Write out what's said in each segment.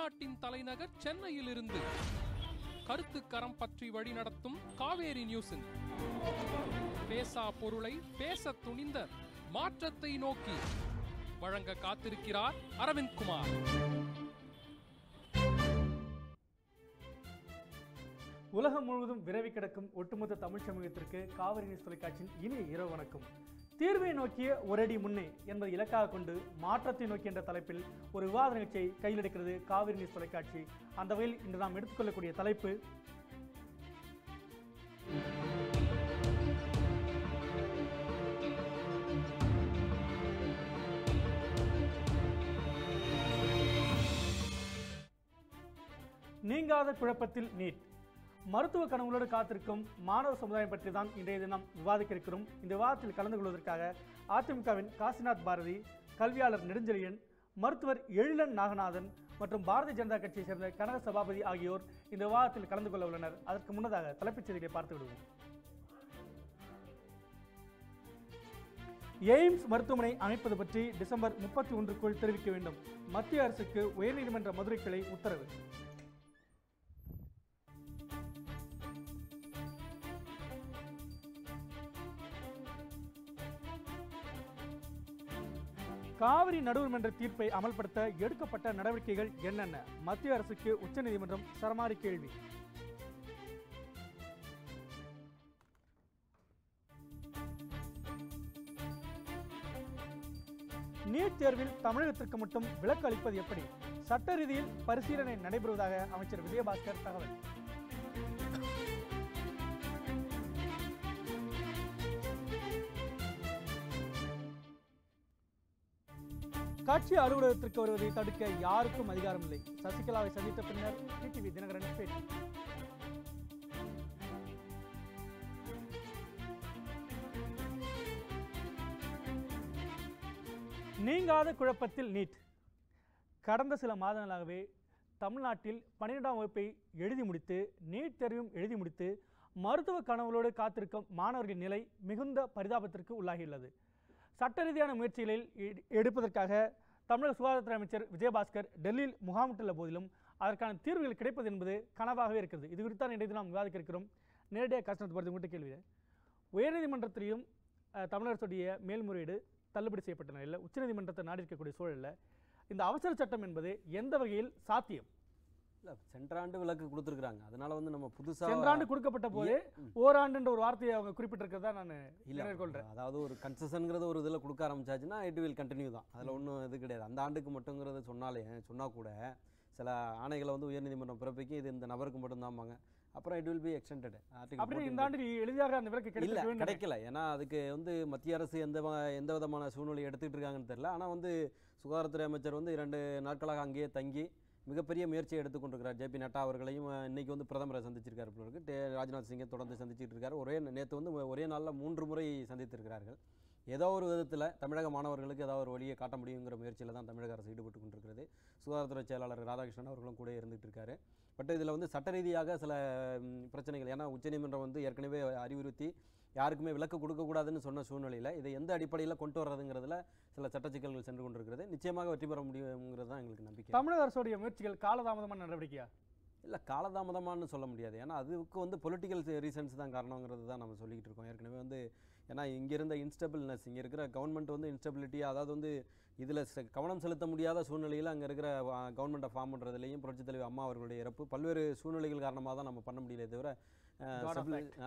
தமிழ்நாட்டின் தலைநகர் சென்னையிலிருந்து கருத்துக்கரம் பற்றி வழிநடத்தும் காவேரி நியூஸின் பேசா பொருளை பேச துணிந்த மாற்றத்தை நோக்கி வழங்க காத்திருக்கிறார் அரவிந்த் குமார். உலகம் முழுவதும் விரவி கிடக்கும் ஒட்டுமொத்த தமிழ் சமூகத்திற்கு காவிரி நியூஸ் தொலைக்காட்சியின் இனிய இரவு வணக்கம். தீர்வை நோக்கிய ஒரடி முன்னே என்பதை இலக்காக கொண்டு மாற்றத்தை நோக்கி என்ற தலைப்பில் ஒரு விவாத நிகழ்ச்சியை கையில் எடுக்கிறது காவிரி நியூஸ் தொலைக்காட்சி. அந்த வகையில் இன்று நாம் எடுத்துக்கொள்ளக்கூடிய தலைப்பு நீங்காத குழப்பத்தில் நீட். மருத்துவ கனவுகளோடு காத்திருக்கும் மாணவ சமுதாயம் பற்றி தான் இன்றைய தினம் விவாதிக்க இருக்கிறோம். இந்த விவாதத்தில் கலந்து கொள்வதற்காக அதிமுகவின் காசிநாத் பாரதி, கல்வியாளர் நெடுஞ்செழியன், மருத்துவர் எழிலன் நாகநாதன் மற்றும் பாரதிய ஜனதா கட்சியை சேர்ந்த கனக சபாபதி ஆகியோர் இந்த விவாதத்தில் கலந்து கொள்ள உள்ளனர். அதற்கு முன்னதாக தலைப்புச் செய்திகளை பார்த்து விடுவோம். எய்ம்ஸ் மருத்துவமனை அமைப்பது பற்றி டிசம்பர் 31க்குள் தெரிவிக்க வேண்டும். மத்திய அரசுக்கு உயர்நீதிமன்ற மதுரை கிளை உத்தரவு. காவிரி நடுவர்மன்ற தீர்ப்பை அமல்படுத்த எடுக்கப்பட்ட நடவடிக்கைகள் என்னென்ன? மத்திய அரசுக்கு உச்சநீதிமன்றம் சரமாரி கேள்வி. நீட் தேர்வில் தமிழகத்திற்கு மட்டும் விலக்கு அளிப்பது எப்படி? சட்ட ரீதியில் பரிசீலனை நடைபெறுவதாக அமைச்சர் விஜயபாஸ்கர் தகவல். கட்சி அலுவலகத்திற்கு வருவதை தடுக்க யாருக்கும் அதிகாரம் இல்லை. சசிகலாவை சந்தித்த பின்னர் டிடிவி தினகரன் பேட்டி. நீங்காத குழப்பத்தில் நீட். கடந்த சில மாதங்களாகவே தமிழ்நாட்டில் 12ஆம் வகுப்பை எழுதி முடித்து நீட் தேர்வையும் எழுதி முடித்து மருத்துவ கனவுகளோடு காத்திருக்கும் மாணவர்களின் நிலை மிகுந்த பரிதாபத்திற்கு உள்ளாகியுள்ளது. சட்ட ரீதியான முயற்சிகளில் எடுப்பதற்காக தமிழக சுகாதாரத்துறை அமைச்சர் விஜயபாஸ்கர் டெல்லியில் முகாமிட்டுள்ள போதிலும் அதற்கான தீர்வுகள் கிடைப்பது என்பது கனவாகவே இருக்கிறது. இது குறித்தான் இன்றைய நாம் விவாதிக்க இருக்கிறோம். நேரடியாக கஷ்டத்தை பொறுத்து உங்கள்கிட்ட கேள்வி. உயர்நீதிமன்றத்திலையும் தமிழரசுடைய மேல்முறையீடு தள்ளுபடி செய்யப்பட்ட நிலையில் உச்சநீதிமன்றத்தை நாடி இருக்கக்கூடிய சூழலில் இந்த அவசர சட்டம் என்பது எந்த வகையில் சாத்தியம்? இல்லை, சென்றாண்டு விலக்கு கொடுத்துருக்குறாங்க. அதனால நம்ம புதுசாக சென்றாண்டு கொடுக்கப்பட்ட போது ஓராண்டுன்ற ஒரு வார்த்தையை அவங்க குறிப்பிட்டிருக்கிறதா நான் இல்லை. அதாவது ஒரு கன்செஷனுங்கிறது ஒரு இதில் கொடுக்க ஆரம்பிச்சாச்சுன்னா இட் வில் கண்டினியூ தான். அதில் ஒன்றும் இது கிடையாது. அந்த ஆண்டுக்கு மட்டுங்கிறது சொன்னால் கூட சில ஆணைகளை உயர்நீதிமன்றம் பிறப்பிக்கு இது இந்த நபருக்கு மட்டும்தான்பாங்க. அப்புறம் இட் வில் பி எக்ஸ்டெண்டட். இந்த ஆண்டு எளிதாக அந்த விலக்கு கிடைக்கல. ஏன்னா அதுக்கு மத்திய அரசு எந்த விதமான சூழ்நிலை எடுத்துக்கிட்டு இருக்காங்கன்னு தெரியல. ஆனால் சுகாதாரத்துறை அமைச்சர் 2 நாட்களாக அங்கேயே தங்கி மிகப்பெரிய முயற்சியை எடுத்துக்கொண்டிருக்கிறார். ஜேபி நட்டா அவர்களையும் இன்னைக்கு பிரதமரை சந்திச்சிருக்காரு. ராஜ்நாத் சிங்கை தொடர்ந்து சந்திச்சுட்டு இருக்காரு. நேற்று ஒரே நாளில் 3 முறை சந்தித்திருக்கிறார்கள். ஏதோ ஒரு விதத்தில் தமிழக மாணவர்களுக்கு ஏதாவது ஒரு வழியை காட்ட முடியுங்கிற முயற்சியில் தான் தமிழக அரசு ஈடுபட்டு கொண்டிருக்கிறது. சுகாதாரத்துறை செயலாளர் ராதாகிருஷ்ணன் அவர்களும் கூட இருந்துகிட்டு இருக்காரு. பட் இதில் சட்ட ரீதியாக சில பிரச்சனைகள், ஏன்னா உச்சநீதிமன்றம் ஏற்கனவே அறிவுறுத்தி யாருக்குமே விலக்கு கொடுக்கக்கூடாதுன்னு சொன்ன சூழ்நிலையில் இதை எந்த அடிப்படையில் கொண்டு வர்றதுங்கிறதுல சில சட்ட சிக்கல்கள் சென்று கொண்டிருக்கிறது. நிச்சயமாக வெற்றி பெற முடியுங்கிறது தான் எங்களுக்கு நம்பிக்கை. தமிழக அரசுடைய முயற்சிகள் காலதாமதமான நடவடிக்கையா? இல்லை, காலதாமதமானு சொல்ல முடியாது. ஏன்னா அதுக்கு பொலிட்டிக்கல் ரீசன்ஸ் தான் காரணங்கிறது தான் நம்ம சொல்லிக்கிட்டு இருக்கோம். ஏற்கனவே ஏன்னா இங்கே இருந்த இன்ஸ்டபிள்னஸ், இங்கே இருக்கிற கவர்மெண்ட் இன்ஸ்டபிலிட்டி, அதாவது இதில் கவனம் செலுத்த முடியாத சூழ்நிலையில் அங்கே இருக்கிற கவர்மெண்ட்டை ஃபார்ம் பண்ணுறதுலையும் புரட்சித் தலைவர் அம்மா அவர்களுடைய இறப்பு பல்வேறு சூழ்நிலைகள் காரணமாக தான் நம்ம பண்ண முடியல. தவிர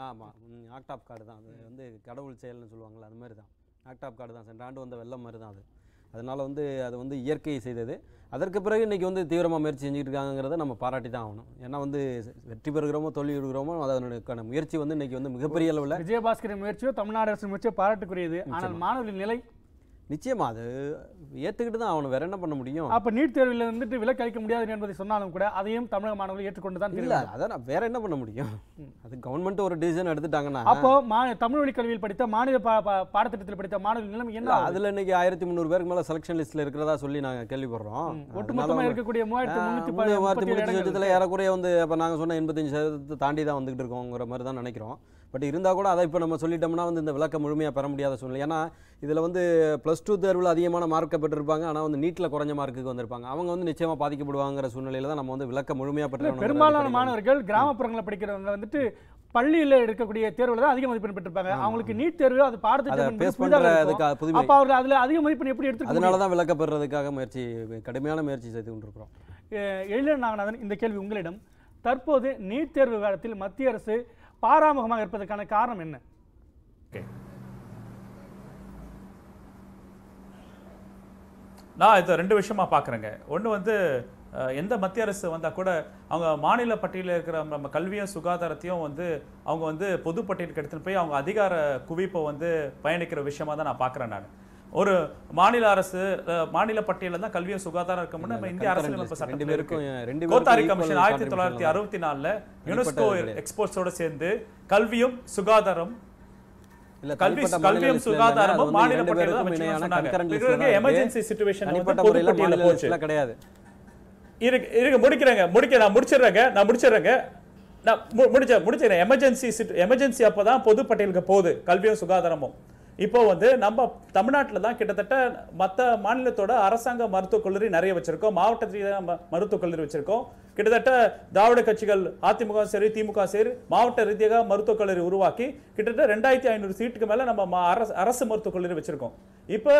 ஆமாம், ஆக்ட் ஆஃப் கார்டு தான் அது கடவுள் செயல்னு சொல்லுவாங்கள்ல, அது மாதிரி தான் ஆக்ட் ஆஃப் கார்டு தான். சென்ற ஆண்டு வந்த வெள்ளம் மாதிரி தான் அது. அதனால் அது இயற்கை செய்தது. அதற்கு பிறகு இன்றைக்கி தீவிரமாக முயற்சி செஞ்சுட்டு இருக்காங்கிறத நம்ம பாராட்டி தான் ஆகணும். ஏன்னா வெற்றி பெறுகிறோமோ தோல்வி பெறுகிறோமோ அதனுடைய முயற்சி இன்றைக்கி மிகப்பெரிய அளவில் விஜயபாஸ்கரின் முயற்சியோ தமிழ்நாடு அரசு முயற்சியோ பாராட்டுக்குரியது. ஆனால் மாணவர்களின் நிலை நிச்சயமா அது ஏற்றுக்கிட்டு தான் அவனை வேற என்ன பண்ண முடியும். அப்போ நீட் தேர்வில் விலக்கு அளிக்க முடியாது என்பதை சொன்னாலும் கூட அதையும் தமிழக மாணவர்கள் ஏற்றுக்கொண்டு தான் இல்லை. அதான் வேற என்ன பண்ண முடியும். அது கவர்மெண்ட் ஒரு டிசிஷன் எடுத்துட்டாங்கன்னா அப்போ தமிழ் வழி கல்வியில் படித்த மாநில பாடத்திட்டத்தில் படித்த மாணவர்கள் நிலைமை என்ன? அதில் இன்னைக்கு 1300 பேருக்கு மேலே செலக்ஷன் லிஸ்ட்டில் இருக்கிறதா சொல்லி நாங்கள் கேள்விப்படுறோம். ஒட்டுமொத்தமாக இருக்கக்கூடிய 3330 ஏறக்குறைய அப்போ நாங்கள் சொன்ன 85% தாண்டி தான் வந்துகிட்டு இருக்கோங்கிற மாதிரி தான் நினைக்கிறோம். பட் இருந்தால் கூட அதை இப்போ நம்ம சொல்லிட்டோம்னா வந்து இந்த விளக்கம் முழுமையாக பெற முடியாத சூழ்நிலை. ஏன்னா இதில் வந்து +2 தேர்வில் அதிகமான மார்க்கை பெற்றிருப்பாங்க, ஆனால் வந்து நீட்டில் குறைஞ்ச மார்க்குக்கு வந்திருப்பாங்க. அவங்க வந்து நிச்சயமாக பாதிக்கப்படுவாங்கிற சூழ்நிலையில் தான் நம்ம வந்து விளக்கம் முழுமையாக பெற்ற பெரும்பாலான மாணவர்கள் கிராமப்புறங்களில் படிக்கிறவங்க வந்துட்டு பள்ளியில் எடுக்கக்கூடிய தேர்வுல தான் அதிக மதிப்பெண் பெற்றிருப்பாங்க. அவங்களுக்கு நீட் தேர்வு அது பாடத்திட்டம் அப்ப அவர்கள் அதுல அதிக மதிப்பெண் எப்படி எடுத்து அதனால தான் விளக்க பெறுறதுக்காக கடுமையான முயற்சி செய்து கொண்டிருக்கிறோம். எழிலன் நாகநாதன், இந்த கேள்வி உங்களிடம். தற்போது நீட் தேர்வு காலத்தில் மத்திய அரசு பாராமுகமாக இருப்பதற்கான காரணம் என்ன? நான் இதை 2 விஷயமா பார்க்குறேங்க. ஒன்று வந்து எந்த மத்திய அரசு வந்தால் கூட அவங்க மாநில பட்டியலில் இருக்கிற நம்ம கல்வியும் சுகாதாரத்தையும் வந்து அவங்க வந்து பொது பட்டியலுக்கு எடுத்துகிட்டு போய் அவங்க அதிகார குவிப்பை வந்து பயணிக்கிற விஷயமா தான் நான் பார்க்குறேன். நான் ஒரு மாநில அரசு மாநில பட்டியலில் தான் கல்வியும் சுகாதாரம் இருக்க முடியும். நம்ம இந்திய அரசியலமைப்பு சட்டத்தில் இருக்கு. கோத்தாரி கமிஷன் 1964 யுனெஸ்கோ எக்ஸ்போர்ட்ஸோட சேர்ந்து கல்வியும் சுகாதாரம் கல்வியும் சுகாதாரமும் மாநில பட்டியலில் தான் வச்சுக்கணும். எமர்ஜென்சி சிச்சுவேஷன் வந்து பொது பட்டியலில் போச்சு கிடையாது. இருக்கு முடிக்கிறேன் நான் முடிச்சிடுறேன். எமர்ஜென்சி அப்பதான் பொது பட்டியலுக்கு போகுது கல்வியும் சுகாதாரமும். இப்போ வந்து நம்ம தமிழ்நாட்டில் தான் கிட்டத்தட்ட மற்ற மாநிலத்தோட அரசாங்க மருத்துவக் கல்லூரி நிறைய வச்சிருக்கோம், மாவட்ட ரீதியாக மருத்துவக் கல்லூரி வச்சிருக்கோம். கிட்டத்தட்ட திராவிட கட்சிகள் அதிமுக சரி திமுக சரி மாவட்ட ரீதியாக மருத்துவக் கல்லூரி உருவாக்கி கிட்டத்தட்ட 2500 சீட்டுக்கு மேல நம்ம அரசு மருத்துவக் கல்லூரி வச்சிருக்கோம். இப்போ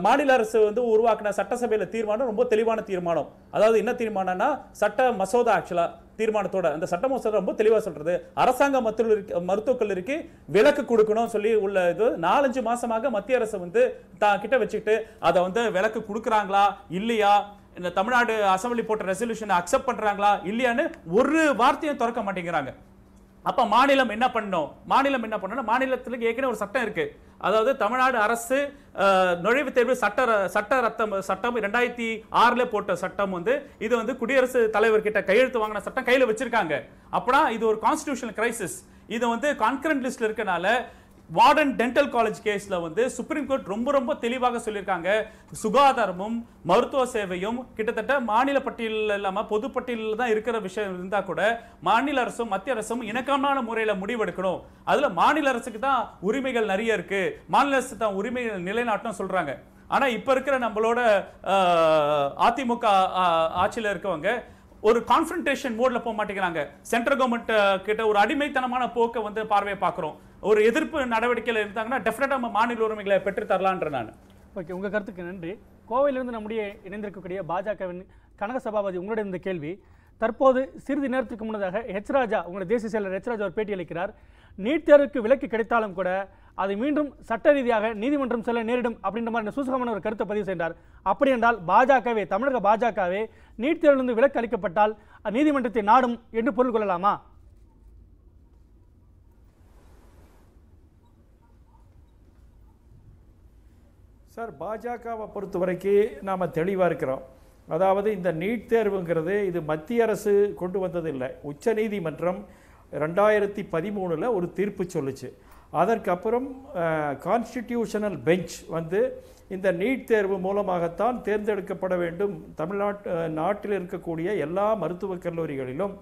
மாநில அரசு வந்து உருவாக்கின சட்டசபையில தீர்மானம் ரொம்ப தெளிவான தீர்மானம். அதாவது என்ன தீர்மானம்னா சட்ட மசோதா ஆக்சுவலா தீர்மானத்தோட அந்த சட்ட மசோதா ரொம்ப தெளிவா சொல்றது அரசாங்க மருத்துவக் கல்லூரிக்கு விலக்கு கொடுக்கணும் சொல்லி உள்ள இது 4-5 மாசமாக மத்திய அரசு வந்து கிட்ட வச்சுக்கிட்டு அதை வந்து விலக்கு கொடுக்குறாங்களா இல்லையா, இந்த தமிழ்நாடு அசெம்பிளி போட்ட ரெசல்யூஷனை அக்செப்ட் பண்றாங்களா இல்லையான்னு ஒரு வார்த்தையும் திறக்க மாட்டேங்கிறாங்க. அப்ப மாநிலம் என்ன பண்ணணும்? மாநிலத்தில் ஏற்கனவே ஒரு சட்டம் இருக்கு. அதாவது தமிழ்நாடு அரசு நுழைவுத் தேர்வு சட்டம் 2006 போட்ட சட்டம் வந்து இது வந்து குடியரசுத் தலைவர் கிட்ட கையெழுத்து வாங்கின சட்டம் கையில வச்சிருக்காங்க. அப்பனா இது ஒரு கான்ஸ்டிடியூஷனல் கிரைசிஸ். இது வந்து கான்கரண்ட் லிஸ்ட்ல இருக்கனால வார்டன் டென்டல் காலேஜ் கேஸ்ல வந்து சுப்ரீம் கோர்ட் ரொம்ப தெளிவாக சொல்லியிருக்காங்க, சுகாதாரமும் மருத்துவ சேவையும் கிட்டத்தட்ட மாநில பட்டியலில் இல்லாம பொது பட்டியலில் தான் இருக்கிற விஷயம் இருந்தா கூட மாநில அரசும் மத்திய அரசும் இணக்கமான முறையில முடிவெடுக்கணும். அதுல மாநில அரசுக்கு தான் உரிமைகள் நிறைய இருக்கு, மாநில அரசு தான் உரிமைகள் நிலைநாட்டம் சொல்றாங்க. ஆனா இப்ப இருக்கிற நம்மளோட அதிமுக ஆட்சியில இருக்கவங்க ஒரு கான்ஃபரன்டேஷன் மோட்ல போக மாட்டேங்கிறாங்க. சென்ட்ரல் கவர்மெண்ட் கிட்ட ஒரு அடிமைத்தனமான போக்கை வந்து பார்வையை பார்க்கிறோம். ஒரு எதிர்ப்பு நடவடிக்கையில் இருந்தாங்கன்னா டெஃபினட்டா நம்ம மாநில உரிமைகளை பெற்று தரலான்ற நான். ஓகே, உங்க கருத்துக்கு நன்றி. கோவையிலிருந்து நம்முடைய இணைந்திருக்கக்கூடிய பாஜகவின் கனக சபாபதி, உங்களுடைய இந்த கேள்வி. தற்போது சிறிது நேரத்துக்கு முன்னதாக ராஜா, உங்களுடைய தேசிய செயலர் ராஜா ஒரு பேட்டி அளிக்கிறார். நீட் தேர்வுக்கு விலக்கு கிடைத்தாலும் கூட அதை மீண்டும் சட்ட ரீதியாக நீதிமன்றம் செல்ல நேரிடும் அப்படின்ற மாதிரி சூசகமான ஒரு கருத்தை பதிவு செய்தார். அப்படி என்றால் தமிழக பாஜகவே நீட் தேர்விலிருந்து விலக்கு அளிக்கப்பட்டால் நீதிமன்றத்தை நாடும் என்று பொருள் கொள்ளலாமா? சார், பாஜகவை பொறுத்த வரைக்கும் நாம் தெளிவாக இருக்கிறோம். அதாவது இந்த நீட் தேர்வுங்கிறது இது மத்திய அரசு கொண்டு வந்தது இல்லை. உச்ச நீதிமன்றம் 2013 ஒரு தீர்ப்பு சொல்லுச்சு. அதற்கப்புறம் கான்ஸ்டிடியூஷனல் பெஞ்ச் வந்து இந்த நீட் தேர்வு மூலமாகத்தான் தேர்ந்தெடுக்கப்பட வேண்டும், நாட்டில் இருக்கக்கூடிய எல்லா மருத்துவக் கல்லூரிகளிலும்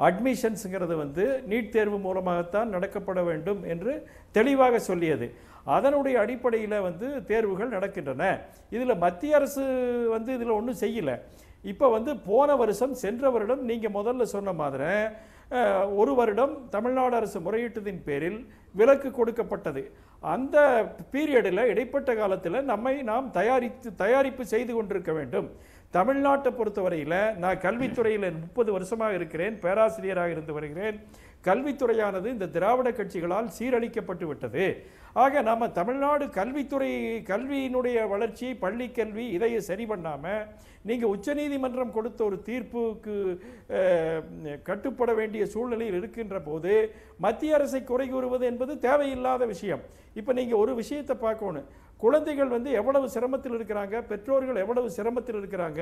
அட்மிஷன்ஸுங்கிறது வந்து நீட் தேர்வு மூலமாகத்தான் நடக்கப்பட வேண்டும் என்று தெளிவாக சொல்லியது. அதனுடைய அடிப்படையில் வந்து தேர்வுகள் நடக்கின்றன. இதில் மத்திய அரசு வந்து இதில் ஒன்றும் செய்யலை. இப்போ வந்து போன வருஷம் சென்ற வருடம் நீங்கள் முதல்ல சொன்ன மாதிரி 1 வருடம் தமிழ்நாடு அரசு முறையீட்டத்தின் பேரில் விலக்கு கொடுக்கப்பட்டது. அந்த பீரியடில் இடைப்பட்ட காலத்தில் நாம் தயாரிப்பு செய்து கொண்டிருக்க வேண்டும். தமிழ்நாட்டை பொறுத்தவரையில் நான் கல்வித்துறையில் 30 வருஷமாக இருக்கிறேன், பேராசிரியராக இருந்து வருகிறேன். கல்வித்துறையானது இந்த திராவிட கட்சிகளால் சீரழிக்கப்பட்டு விட்டது. ஆக நம்ம தமிழ்நாடு கல்வியினுடைய வளர்ச்சி, பள்ளி கல்வி இதை சரி பண்ணாமல் நீங்கள் உச்சநீதிமன்றம் கொடுத்த ஒரு தீர்ப்புக்கு கட்டுப்பட வேண்டிய சூழ்நிலையில் இருக்கின்ற போது மத்திய அரசை குறை கூறுவது என்பது தேவையில்லாத விஷயம். இப்போ நீங்கள் ஒரு விஷயத்தை பார்க்கணும். குழந்தைகள் வந்து எவ்வளவு சிரமத்தில் இருக்கிறாங்க, பெற்றோர்கள் எவ்வளவு சிரமத்தில் இருக்கிறாங்க.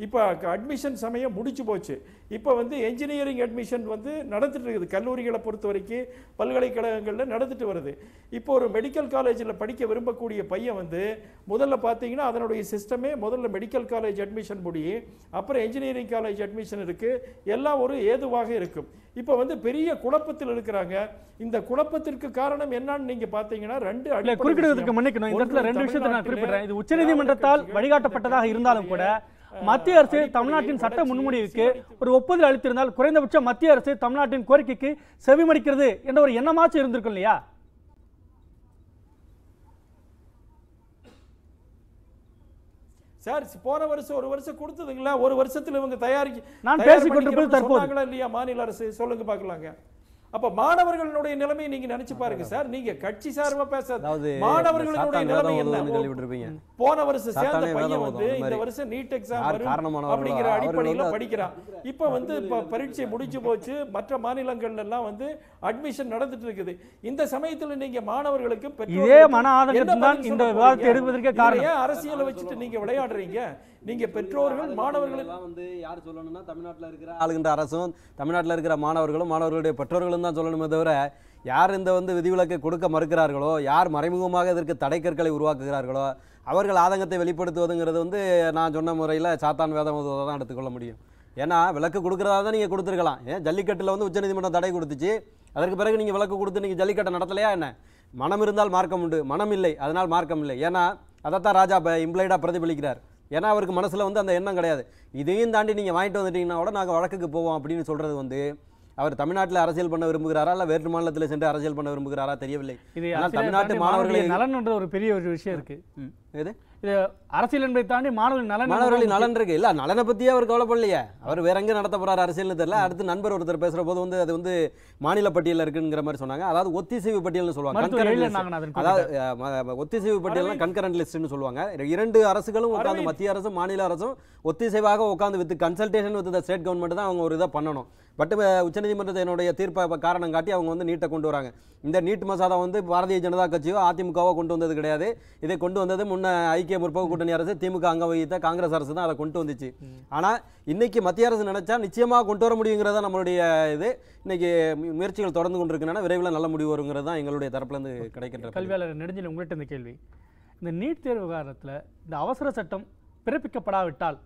இப்போ அட்மிஷன் சமயம் முடிச்சு போச்சு. இப்போ வந்து என்ஜினியரிங் அட்மிஷன் வந்து நடந்துட்டு இருக்குது. கல்லூரிகளை பொறுத்த வரைக்கும் பல்கலைக்கழகங்களில் நடந்துட்டு வருது. இப்போ ஒரு மெடிக்கல் காலேஜில் படிக்க விரும்பக்கூடிய பையன் வந்து முதல்ல பார்த்தீங்கன்னா அதனுடைய சிஸ்டமே முதல்ல மெடிக்கல் காலேஜ் அட்மிஷன் முடியும், அப்புறம் என்ஜினியரிங் காலேஜ் அட்மிஷன் இருக்குது. எல்லாம் ஒரு ஏதுவாக இருக்கும். இப்போ வந்து பெரிய குழப்பத்தில் இருக்கிறாங்க. இந்த குழப்பத்திற்கு காரணம் என்னன்னு நீங்க பார்த்தீங்கன்னா குறிப்பிடுவதற்கு மன்னிக்கணும். இந்த இடத்துல ரெண்டு விஷயத்தை நான் குறிப்பிடுறேன். இது உச்சநீதிமன்றத்தால் வழிகாட்டப்பட்டதாக இருந்தாலும் கூட மத்திய அரசு தமிழ்நாட்டின் சட்ட முன்மொழிவுக்கு ஒரு ஒப்புதல் அளித்திருந்தால் குறைந்தபட்சம் மத்திய அரசு தமிழ்நாட்டின் கோரிக்கைக்கு செவிமடிக்கிறது என்ற ஒரு எண்ணமாச்சும் இருந்திருக்கும் இல்லையா? சார் போன வருஷம் ஒரு வருஷம் கொடுத்ததுங்களா? ஒரு வருஷத்துல இவங்க நான் பேசிக் கொண்டிருப்பது தற்போது இல்லையா மாநில அரசு? சொல்லுங்க பார்க்கலாங்க. அப்ப மாணவர்களுடைய நிலைமையை நீங்க நினைச்சு பாருங்க சார். நீங்க கட்சி சார்பா பேசாத மாணவர்களுடைய நிலைமை என்ன? போன வருஷம் சேர்ந்த பையன் வந்து இந்த வருஷம் நீட் எக்ஸாம் வரும் அப்படிங்கிற அடிப்படையில படிக்கிறான். இப்ப வந்து பரீட்சை முடிஞ்சு போச்சு. மற்ற மாநிலங்கள்ல எல்லாம் வந்து அட்மிஷன் நடந்துட்டு இருக்குது. இந்த சமயத்துல நீங்க மாணவர்களுக்கு இதே மன ஆதங்கம் தான் இந்த விவாதத்தை எடுப்பதற்கு காரணம். ஏன் அரசியலை வச்சுட்டு நீங்க விளையாடுறீங்க? நீங்க பெற்றோர்கள் மாணவர்கள் வந்து யார் சொல்லணும்னா தமிழ்நாட்டில் இருக்கிற ஆளுகின்ற அரசும் தமிழ்நாட்டில் இருக்கிற மாணவர்களும் மாணவர்களுடைய பெற்றோர்களும் தான் சொல்லணுமே தவிர யார் இந்த வந்து விதிவிலக்கை கொடுக்க மறுக்கிறார்களோ, யார் மறைமுகமாக இதற்கு தடைக்கற்களை உருவாக்குகிறார்களோ அவர்கள் ஆதங்கத்தை வெளிப்படுத்துவதுங்கிறது வந்து நான் சொன்ன முறையில் சாத்தான் வேதம் தான் எடுத்துக்கொள்ள முடியும். ஏன்னா விலக்கு கொடுக்குறதா தான் நீங்கள் கொடுத்துருக்கலாம். ஏன் ஜல்லிக்கட்டில் வந்து உச்சநீதிமன்றம் தடை கொடுத்துச்சு, அதற்கு பிறகு நீங்கள் விலக்கு கொடுத்து நீங்கள் ஜல்லிக்கட்டை நடத்தலையா என்ன? மனம் இருந்தால் மார்க்கம் உண்டு, மனம் இல்லை அதனால் மார்க்கம் இல்லை. ஏன்னா அதைத்தான் ராஜா இம்ப்ளைடாக பிரதிபலிக்கிறார். ஏன்னா அவருக்கு மனசில் வந்து அந்த எண்ணம் கிடையாது. இதையும் தாண்டி நீங்கள் வாங்கிட்டு வந்துட்டீங்கன்னா கூட நாங்கள் வழக்குக்கு போவோம் அப்படின்னு சொல்கிறது வந்து அவர் தமிழ்நாட்டில் அரசியல் பண்ண விரும்புகிறாரா இல்லை வேறு மாநிலத்தில் சென்று அரசியல் பண்ண விரும்புகிறாரா தெரியவில்லை. தமிழ்நாட்டு மாணவர்களை நலன் ஒரு பெரிய ஒரு விஷயம் இருக்கு. இது அரசியல் என்பதை தாண்டி மாணவர்களின் நலன் இருக்கு. இல்ல நலனை பத்தியே அவர் கவலைப்படலையே. அவர் வேற எங்க நடத்த போறாரு அரசியல்னு தெரியல. அடுத்து நண்பர் ஒருத்தர் பேசுற போது வந்து அது வந்து மாநில பட்டியலில் இருக்குங்கிற மாதிரி சொன்னாங்க. அதாவது ஒத்திசைவு பட்டியல்னு சொல்லுவாங்க. அதாவது ஒத்திசைவு பட்டியல்னா கன்கரண்ட் லிஸ்ட்னு சொல்லுவாங்க. இரண்டு அரசுகளும் உட்காந்து மத்திய அரசும் மாநில அரசும் ஒத்திசைவாக உட்காந்து with consultation with state government தான் அவங்க ஒரு இதை பண்ணணும். பட் உச்சநீதிமன்றத்தினுடைய தீர்ப்பை காரணம் காட்டி அவங்க வந்து நீட்டை கொண்டு வராங்க. இந்த நீட் மசோதா வந்து பாரதிய ஜனதா கட்சியோ அதிமுகவோ கொண்டு வந்தது கிடையாது. இதை கொண்டு வந்தது முன்ன ஐக்கிய முற்போக்கு கூட்டணி அரசு, திமுக அங்க வகித்த காங்கிரஸ் அரசு தான் அதை கொண்டு வந்துச்சு. ஆனா இன்னைக்கு மத்திய அரசு நினைச்சா நிச்சயமாக கொண்டு வர முடியுங்கிறதா நம்மளுடைய இது. இன்னைக்கு முயற்சிகள் தொடர்ந்து கொண்டிருக்குன்னா விரைவில் நல்ல முடிவு வருங்கிறது தான் எங்களுடைய தரப்புல இருந்து கிடைக்கின்ற. கல்வியாளர் நெடுஞ்செழியன் உங்கள்கிட்ட இந்த கேள்வி, இந்த நீட் தேர்வு விவகாரத்தில் இந்த அவசர சட்டம் பிறப்பிக்கப்படாவிட்டால்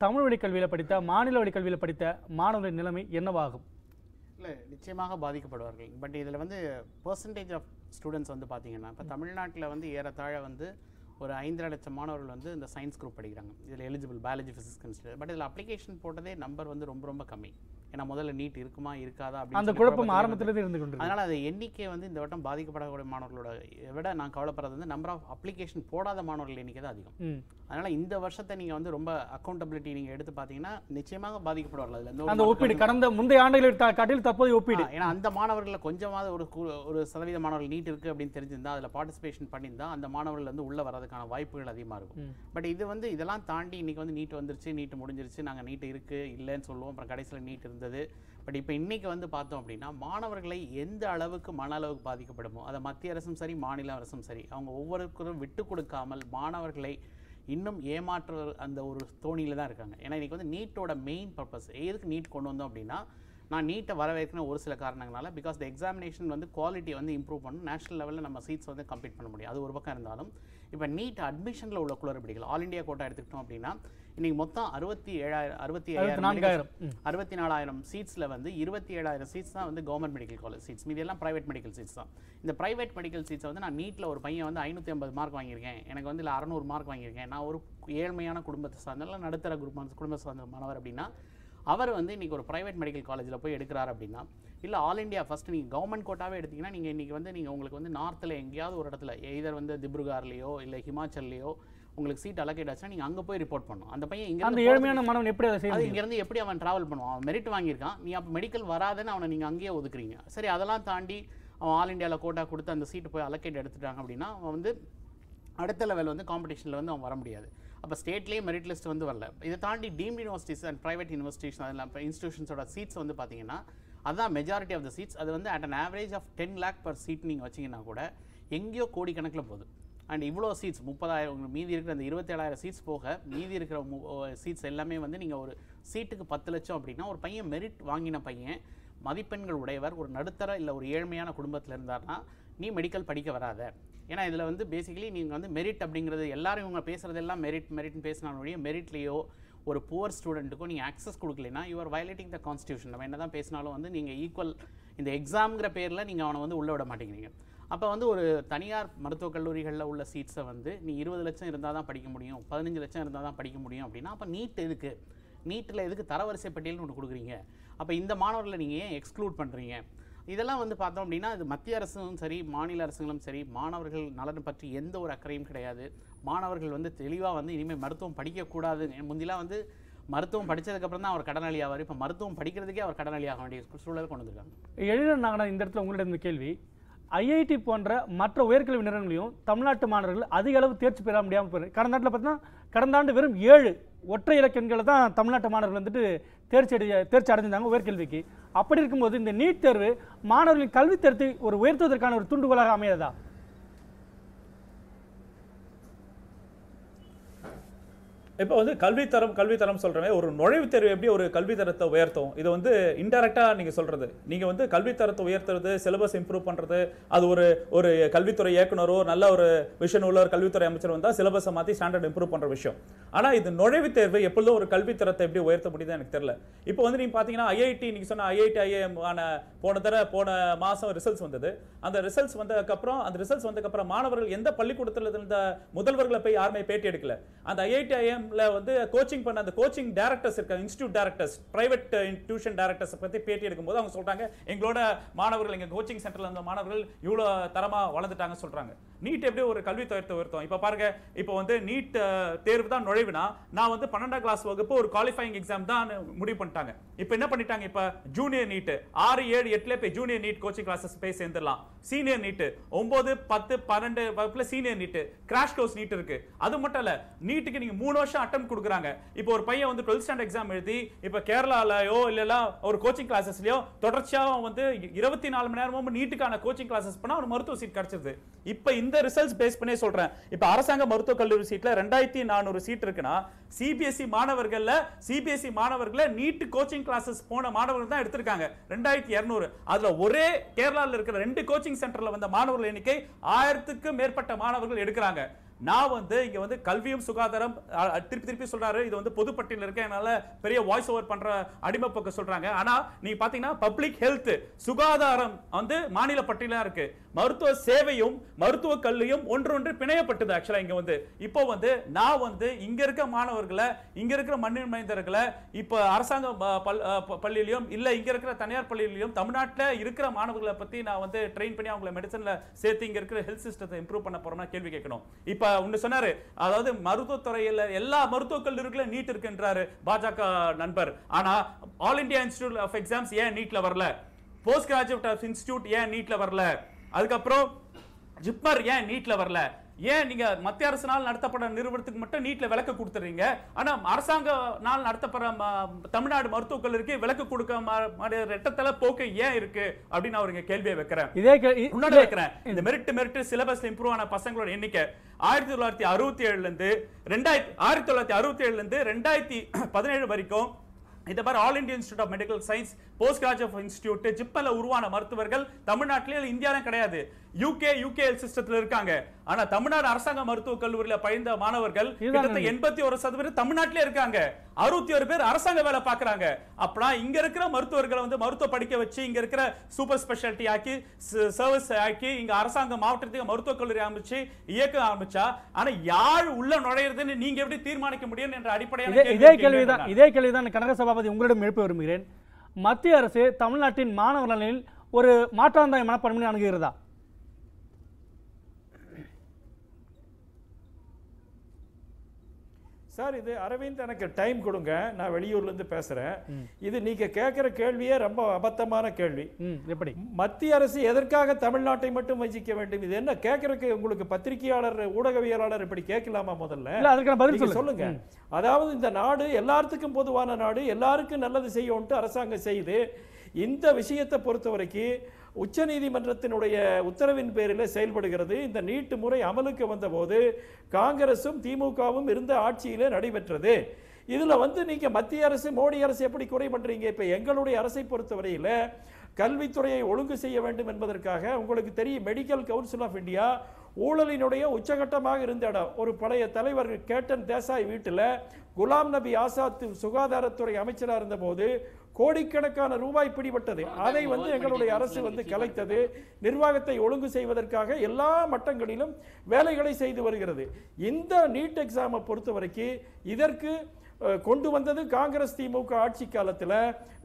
தமிழ் வழி கல்வியில் படித்த மாநில வழி கல்வியில் படித்த மாணவர்களின் நிலைமை என்னவாகும்? இல்லை நிச்சயமாக பாதிக்கப்படுவார்கள். பட் இதில் வந்து பர்சன்டேஜ் ஆஃப் ஸ்டூடெண்ட்ஸ் வந்து பார்த்தீங்கன்னா இப்போ தமிழ்நாட்டில் வந்து ஏறத்தாழ வந்து ஒரு 5.5 லட்சம் மாணவர்கள் வந்து இந்த சயின்ஸ் குரூப் படிக்கிறாங்க. இதில் eligible biology physics chemistry. But இதில் அப்ளிகேஷன் போட்டதே நம்பர் வந்து ரொம்ப ரொம்ப கம்மி. ஏன்னா முதல்ல நீட் இருக்குமா இருக்காதா அப்படின்னு அந்த குழப்பம் ஆரம்பத்திலிருந்து இருந்து கொண்டு. அதனால் அது எண்ணிக்கை வந்து இந்த வட்டம் பாதிக்கப்படக்கூடிய மாணவர்களோட விட நான் கவலைப்படுறது வந்து நம்பர் ஆஃப் அப்ளிகேஷன் போடாத மாணவர்கள் எண்ணிக்கை தான் அதிகம். அதனால் இந்த வருஷத்தை நீங்கள் வந்து ரொம்ப அக்கௌண்டபிலிட்டி நீங்கள் எடுத்து பார்த்தீங்கன்னா நிச்சயமாக பாதிக்கப்படுவார்கள். அதில் அந்த ஒப்பீடு கடந்த முந்தைய ஆண்டுகளில் காட்டில் தற்போது ஒப்பீடு. ஏன்னா அந்த மாணவர்களில் கொஞ்சமாவது ஒரு சதவீத மாணவர்கள் நீட் இருக்குது அப்படின்னு தெரிஞ்சிருந்தா அதில் பார்ட்டிசிபேஷன் பண்ணியிருந்தா அந்த மாணவர்கள் வந்து உள்ளே வரதுக்கான வாய்ப்புகள் அதிகமாக இருக்கும். பட் இது வந்து இதெல்லாம் தாண்டி இன்றைக்கி வந்து நீட் வந்துருச்சு, நீட் முடிஞ்சிருச்சு, நாங்கள் நீட் இருக்குது இல்லைன்னு சொல்லுவோம், அப்புறம் கடைசியில் நீட் இருந்தது. பட் இப்போ இன்றைக்கி வந்து பார்த்தோம் அப்படின்னா மாணவர்களை எந்த அளவுக்கு மன அளவுக்கு பாதிக்கப்படுமோ அதை மத்திய அரசும் சரி மாநில அரசும் சரி அவங்க ஒவ்வொருத்தரும் விட்டு கொடுக்காமல் மாணவர்களை இன்னும் ஏமாற்ற அந்த ஒரு தோணியில் தான் இருக்காங்க. ஏன்னா இன்றைக்கி வந்து நீட்டோட மெயின் பர்பஸ் எதுக்கு நீட் கொண்டு வந்தோம் அப்படின்னா நான் நீட்டை வரவேற்கணும் ஒரு சில காரணங்களால பிகாஸ் த எக்ஸாமினேஷன் வந்து குவாலிட்டியை வந்து இம்ப்ரூவ் பண்ணணும், நேஷனல் லெவலில் நம்ம சீட்ஸ் வந்து கம்ப்ளீட் பண்ண முடியும். அது ஒரு பக்கம் இருந்தாலும் இப்போ நீட் அட்மிஷனில் உள்ள குளறுபடிகள் ஆல் இண்டியா கோட்டா எடுத்துக்கிட்டோம் அப்படின்னா இன்றைக்கி மொத்தம் 64,000 சீட்ஸில் வந்து 27,000 சீட்ஸ் தான் வந்து கவர்மெண்ட் மெடிக்கல் காலேஜ் சீட்ஸ், மீதி எல்லாம் ப்ரைவேட் மெடிக்கல் சீட்ஸ் தான். இந்த ப்ரைவேட் மெடிக்கல் சீட்ஸை வந்து நான் நீட்டில் ஒரு பையன் வந்து 550 மார்க் வாங்கியிருக்கேன், எனக்கு வந்து இல்லை 600 மார்க் வாங்கியிருக்கேன், நான் ஒரு ஏழ்மையான குடும்பத்தை சார்ந்த நடுத்தர குடும்பத்தை சார்ந்த மாணவர் அப்படின்னா அவர் வந்து இன்றைக்கி ஒரு ப்ரைவேட் மெடிக்கல் காலேஜில் போய் எடுக்கிறார் அப்படின்னா இல்லை ஆல் இண்டியா ஃபஸ்ட்டு நீங்கள் கவர்மெண்ட் கோட்டாவே எடுத்திங்கன்னா நீங்கள் இன்றைக்கி வந்து நீங்கள் உங்களுக்கு வந்து நார்த்தில் எங்கேயாவது ஒரு இடத்துல எய்தர் வந்து திப்ருகார்லேயோ இல்லை ஹிமாச்சல்லையோ உங்களுக்கு சீட் அலோகேட் ஆச்சுன்னா நீங்கள் அங்கே போய் ரிப்போர்ட் பண்ணணும். அந்த பையன் இங்கே அந்த ஏழ்மையான மாணவன் எப்படி அது இங்கேருந்து எப்படி அவன் ட்ராவல் பண்ணுவான்? அவன் மெரிட் வாங்கியிருக்கான், நீ அப்போ மெடிக்கல் வராதுன்னு அவனை நீங்கள் அங்கேயே ஒதுக்குறீங்க. சரி அதெல்லாம் தாண்டி அவன் ஆல் இண்டியாவில் கோட்டா கொடுத்து அந்த சீட்டு போய் அலோகேட் எடுத்துட்டாங்க அப்படின்னா அவன் வந்து அடுத்த லெவல் வந்து காம்படிஷனில் வந்து அவன் வர முடியாது. அப்போ ஸ்டேட்லேயே மெரிட் லிஸ்ட் வந்து வரல. இதை தாண்டி deemed universities and private universities அதெல்லாம் இப்போ இன்ஸ்டியூஷன்ஸோட சீட்ஸ் வந்து பார்த்தீங்கன்னா அதுதான் மெஜாரிட்டி ஆஃப் த சீட்ஸ். அது வந்து at an average of 10 lakh per seat நீங்கள் வச்சிங்கன்னா கூட எங்கேயோ கோடிக்கணக்கில் போகுது. அண்ட் இவ்வளோ சீட்ஸ் 30,000 மீதி இருக்கிற அந்த 27,000 சீட்ஸ் போக மீதி இருக்கிற சீட்ஸ் எல்லாமே வந்து நீங்கள் ஒரு சீட்டுக்கு 10 லட்சம் அப்படின்னா ஒரு பையன் மெரிட் வாங்கின பையன் மதிப்பெண்கள் உடையவர் ஒரு நடுத்தர இல்லை ஒரு ஏழ்மையான குடும்பத்தில் இருந்தார்னா நீ மெடிக்கல் படிக்க வராத. ஏன்னா இதில் வந்து பேசிக்கலி நீங்கள் வந்து மெரிட் அப்படிங்கிறது எல்லாரும் இவங்க பேசுகிறதெல்லாம் மெரிட்னு பேசினாலுடைய மெரிட்லேயோ ஒரு புவர் ஸ்டூடெண்ட்டுக்கும் நீங்கள் ஆக்சஸ் கொடுக்கலைன்னா யூஆர் வயலேட்டிங் த கான்ஸ்டியூஷன். நம்ம என்ன தான் பேசினாலும் வந்து நீங்கள் ஈக்குவல் இந்த எக்ஸாம்ங்கிற பேரில் நீங்கள் அவனை வந்து உள்ளே விட மாட்டேங்கிறீங்க. அப்போ வந்து ஒரு தனியார் மருத்துவக் கல்லூரிகளில் உள்ள சீட்ஸை வந்து நீ 20 லட்சம் இருந்தால் தான் படிக்க முடியும், 15 லட்சம் இருந்தால் தான் படிக்க முடியும் அப்படின்னா அப்போ நீட் எதுக்கு? நீட்டில் எதுக்கு தரவரிசை பட்டியல்னு ஒன்று கொடுக்குறீங்க? அப்போ இந்த மாணவர்களை நீங்கள் ஏன் எக்ஸ்க்ளூட் பண்ணுறீங்க? இதெல்லாம் வந்து பார்த்தோம் அப்படின்னா இது மத்திய அரசும் சரி மாநில அரசுகளும் சரி மாணவர்கள் நலன் பற்றி எந்த ஒரு அக்கறையும் கிடையாது. மாணவர்கள் வந்து தெளிவாக வந்து இனிமேல் மருத்துவம் படிக்கக்கூடாது. முந்திலாம் வந்து மருத்துவம் படித்ததுக்கப்புறம் தான் அவர் கடனாளி ஆவார். இப்போ மருத்துவம் படிக்கிறதுக்கே அவர் கடனாளி ஆக வேண்டிய சூழலை கொண்டு வந்திருக்காங்க. எழிலன் நாகனா, இந்த இடத்துல உங்களிடம் இந்த கேள்வி, ஐஐடி போன்ற மற்ற உயர்கல்வி நிறுவனங்களையும் தமிழ்நாட்டு மாணவர்கள் அதிக அளவு தேர்ச்சி பெற முடியாமல் போயிருக்கு. கடந்த ஆண்டில் பார்த்தீங்கன்னா கடந்த ஆண்டு வெறும் 7 ஒற்றை இலக்கங்களை தான் தமிழ்நாட்டு மாணவர்கள் வந்துட்டு தேர்ச்சி அடைஞ்சிருந்தாங்க உயர்கல்விக்கு. அப்படி இருக்கும்போது இந்த நீட் தேர்வு மாணவர்களின் கல்வி தரத்தை ஒரு உயர்த்துவதற்கான ஒரு தூண்டுகோலாக அமையாதா? இப்போ வந்து கல்வித்தரம் சொல்றமே ஒரு நுழைவுத் தேர்வு எப்படி ஒரு கல்வி தரத்தை உயர்த்தும்? இது வந்து இன்டெரக்டா நீங்க சொல்றது. நீங்க வந்து கல்வித்தரத்தை உயர்த்துறது, சிலபஸ் இம்ப்ரூவ் பண்றது, அது ஒரு கல்வித்துறை இயக்குனரோ நல்ல ஒரு விஷன் உள்ள ஒரு கல்வித்துறை அமைச்சர் வந்தா சிலபஸை மாத்தி ஸ்டாண்டர்ட் இம்ப்ரூவ் பண்ற விஷயம். ஆனா இது நுழைவுத் தேர்வு எப்பொழுதும் ஒரு கல்வித்தரத்தை எப்படி உயர்த்த முடியுது எனக்கு தெரியல. இப்போ வந்து நீங்க பாத்தீங்கன்னா ஐஐடி, நீங்க சொன்ன ஐஐடி ஐஏஎம் ஆன போன மாசம் ரிசல்ட்ஸ் வந்தது. அந்த ரிசல்ட்ஸ் வந்ததுக்கப்புறம் மாணவர்கள் எந்த பள்ளிக்கூடத்தில் இருந்த முதல்வர்களை போய் யாருமே பேட்டி எடுக்கல. அந்த ஐஐடி ஐஏஎம் வந்து கோச்சிங் பண்ண அந்த கோச்சிங் டைரக்டர்ஸ் இருக்க institute directors, private tuition directors பத்தி பேட்டி எடுக்கும்போது அவங்க சொல்றாங்க எங்களோட மாணவர்கள் எங்க கோச்சிங் சென்டர்ல இருந்த மாணவர்கள் இவ்வளவு தரமா வளர்ந்துட்டாங்க சொல்றாங்க. நீட் எப்படி ஒரு கல்வி தரத்தை உயர்த்தும்? இப்ப பாருங்க, இப்போ வந்து நீட் தேர்வு தான் நுழைவுனா நான் வந்து 12ஆம் கிளாஸ் வகுப்பு ஒரு குவாலிஃபைங் எக்ஸாம் தான் முடிவு பண்ணிட்டாங்க. இப்போ என்ன பண்ணிட்டாங்க, இப்ப ஜூனியர் நீட் 6, 7, 8 போய் ஜூனியர் நீட் கோச்சிங் கிளாஸஸ் போய் சேர்ந்துடலாம். சீனியர் நீட் 9, 10, 12 வகுப்புல senior NEET, crash course NEET இருக்கு. அது மட்டும் இல்ல, நீட்டுக்கு நீங்க 3 வருஷம் அட்டெம்ப்ட் கொடுக்குறாங்க. இப்போ ஒரு பையன் வந்து 12th ஸ்டாண்டர்ட் எக்ஸாம் எழுதி இப்ப கேரளாலயோ இல்ல ஒரு கோச்சிங் கிளாஸஸ்லயோ தொடர்ச்சியா வந்து 24 மணி நேரமும் நீட்டுக்கான கோச்சிங் கிளாஸஸ் பண்ணா ஒரு மருத்துவ சீட் கிடைச்சிருது. இப்ப இந்த ரிசல்ட்ஸ் பேஸ் பண்ணி சொல்றேன். இப்ப அரசாங்க மருத்துவக் கல்லூரி சீட்ல 2400 சீட் இருக்குன்னா சிபிஎஸ்இ மாணவர்கள நீட் கோச்சிங் கிளாஸஸ் போன மாணவர்கள் தான் எடுத்திருக்காங்க 2200. அதுல ஒரே கேரளால இருக்கிற 2 கோச்சிங் சென்டர்ல வந்த மாணவர்கள் எண்ணிக்கை 1000க்கும் மேற்பட்ட மாணவர்கள் எடுக்கிறாங்க. நான் வந்து இங்க வந்து கல்வியும் சுகாதாரம் திருப்பி சொல்றாரு, இது வந்து பொதுப்பட்டியல் இருக்கு, அதனால பெரிய வாய்ஸ் ஓவர் பண்ற அடிமைப்பக்க சொல்றாங்க. ஆனா நீங்க பாத்தீங்கன்னா பப்ளிக் ஹெல்த் சுகாதாரம் வந்து மாநில பட்டியலா இருக்கு. மருத்துவ சேவையும் மருத்துவ கல்வியும் ஒன்று பிணையப்பட்டது. ஆக்சுவலா இங்க வந்து இப்போ வந்து நான் வந்து இங்க இருக்க மாணவர்களை, இங்க இருக்கிற மண்ணின் மைந்தர்களை இப்ப அரசாங்க பள்ளியிலையும் இல்ல இங்க இருக்கிற தனியார் பள்ளியிலையும் தமிழ்நாட்டில் இருக்கிற மாணவர்களை பத்தி நான் வந்து ட்ரெயின் பண்ணி அவங்களை மெடிசன்ல சேர்த்து இங்க இருக்கிற ஹெல்த் சிஸ்டத்தை இம்ப்ரூவ் பண்ண போறோம்னா கேள்வி கேட்கணும். இப்ப ஒன்னு சொன்னாரு, அதாவது மருத்துவத்துறையில எல்லா மருத்துவக் கல்லூரிகளும் நீட் இருக்குன்றாரு பாஜக நண்பர். ஆனா all India institute of exams ஏன் நீட்ல வரல? போஸ்ட் கிராஜுவேட் இன்ஸ்டிடியூட் ஏன் நீட்ல வரல? அதுக்கப்புறம் ஜிப்மர் ஏன் நீட்ல வரல? ஏன் நீங்க மத்திய அரசினால் நடத்தப்பட நிறுவனத்துக்கு மட்டும் நீட்ல விலக்கு கொடுத்துறீங்க, ஆனா அரசாங்கனால் நடத்தப்படுற தமிழ்நாடு மருத்துவக் கல்லூரிக்கு விலக்கு கொடுக்க ரெட்டத்தல போக்கு ஏன் இருக்கு அப்படின்னு அவருக்கு கேள்வியை வைக்கிறேன். இந்த மெரிட் சிலபஸ்ல இம்ப்ரூவ் ஆன பசங்களோட எண்ணிக்கை 1967 இருந்து 2017 வரைக்கும் இந்த மாதிரி all India institute of medical science, post graduate institute, ஜிப்மர்ல உருவான மருத்துவர்கள் தமிழ்நாட்டிலே இந்தியாவிலும் கிடையாது. யூகேஎல் சிஸ்டத்துல இருக்காங்க. ஆனா தமிழ்நாடு அரசாங்க மருத்துவக் கல்லூரியில பயின்ற மாணவர்கள் 81% தமிழ்நாட்டிலே இருக்காங்க. 61 பேர் அரசாங்க வேலை பார்க்கறாங்க. அப்பனா இங்க இருக்கிற மருத்துவர்களை வந்து மருத்துவ படிக்க வச்சு இங்க இருக்கிற சூப்பர் ஸ்பெஷாலிட்டி ஆக்கி சர்வீஸ் ஆக்கி இங்க அரசாங்க மாவட்டத்துக்கு மருத்துவக் கல்லூரி ஆரம்பிச்சு இயக்க ஆரம்பிச்சா, ஆனா யார் உள்ள நுழையிறதுன்னு நீங்க எப்படி தீர்மானிக்க முடியும் என்ற அடிப்படையான இதே கேள்விதான் கனக சபாபதி உங்களிடம் எழுப்ப விரும்புகிறேன். மத்திய அரசு தமிழ்நாட்டின் மாணவர் நலனில் ஒரு மாற்றாந்தாய் மனப்பான்மை அணுகுகிறதா? சார், இது அரவிந்த் எனக்கு டைம் கொடுங்க, நான் வெளியூர்லேருந்து பேசுகிறேன். இது நீங்கள் கேட்குற கேள்வியே ரொம்ப அபத்தமான கேள்வி. எப்படி மத்திய அரசு எதற்காக தமிழ்நாட்டை மட்டும் வஞ்சிக்க வேண்டும்? இது என்ன கேட்கறதுக்கு உங்களுக்கு பத்திரிகையாளர் ஊடகவியலாளர் இப்படி கேட்கலாமா? முதல்ல சொல்லுங்க. அதாவது இந்த நாடு எல்லாத்துக்கும் பொதுவான நாடு, எல்லாருக்கும் நல்லது செய்யும்ட்டு அரசாங்கம் செய்யுது. இந்த விஷயத்தை பொறுத்த வரைக்கும் உச்சநீதிமன்றத்தினுடைய உத்தரவின் பேரில் செயல்படுகிறது. இந்த நீட்டு முறை அமலுக்கு வந்தபோது காங்கிரசும் திமுகவும் இருந்த ஆட்சியிலே நடைபெற்றது. இதில் வந்து நீங்கள் மத்திய அரசு மோடி அரசு எப்படி குறை பண்ணுறீங்க? இப்போ எங்களுடைய அரசை பொறுத்தவரையில் கல்வித்துறையை ஒழுங்கு செய்ய வேண்டும் என்பதற்காக உங்களுக்கு தெரியும், மெடிக்கல் கவுன்சில் ஆஃப் இந்தியா ஊழலினுடைய உச்சகட்டமாக இருந்த இடம். ஒரு பழைய தலைவர் கேட்டன் தேசாய் வீட்டில் குலாம் நபி ஆசாத் சுகாதாரத்துறை அமைச்சராக இருந்தபோது கோடிக்கணக்கான ரூபாய் பிடிபட்டது. அதை வந்து எங்களுடைய அரசு வந்து கலைத்தது. நிர்வாகத்தை ஒழுங்கு செய்வதற்காக எல்லா மட்டங்களிலும் வேலைகளை செய்து வருகிறது. இந்த நீட் எக்ஸாமை பொறுத்த வரைக்கும் இதற்கு கொண்டு வந்தது காங்கிரஸ் திமுக ஆட்சி காலத்தில்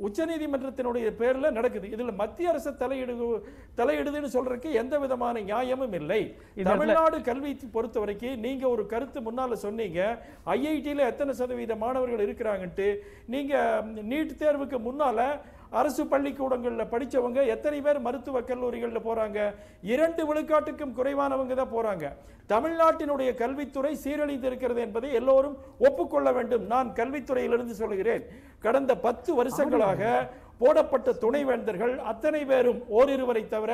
உச்சநீதிமன்றத்தினுடைய பேரில் நடக்குது. இதில் மத்திய அரசு தலையிடுதுன்னு சொல்றதுக்கு எந்த விதமான நியாயமும் இல்லை. தமிழ்நாடு கல்வி பொறுத்த வரைக்கும் நீங்க ஒரு கருத்து முன்னால சொன்னீங்க, ஐஐடியில் எத்தனை சதவீத மாணவர்கள் இருக்கிறாங்கன்ட்டு. நீங்க நீட் தேர்வுக்கு முன்னால அரசு பள்ளிக்கூடங்களில் படித்தவங்க எத்தனை பேர் மருத்துவக் கல்லூரிகளில் போகிறாங்க? 2 விழுக்காட்டுக்கும் குறைவானவங்க தான் போகிறாங்க. தமிழ்நாட்டினுடைய கல்வித்துறை சீரழிந்து இருக்கிறது என்பதை எல்லோரும் ஒப்புக்கொள்ள வேண்டும். நான் கல்வித்துறையிலிருந்து சொல்கிறேன். கடந்த 10 வருஷங்களாக போடப்பட்ட துணைவேந்தர்கள் அத்தனை பேரும் ஓரிருவரை தவிர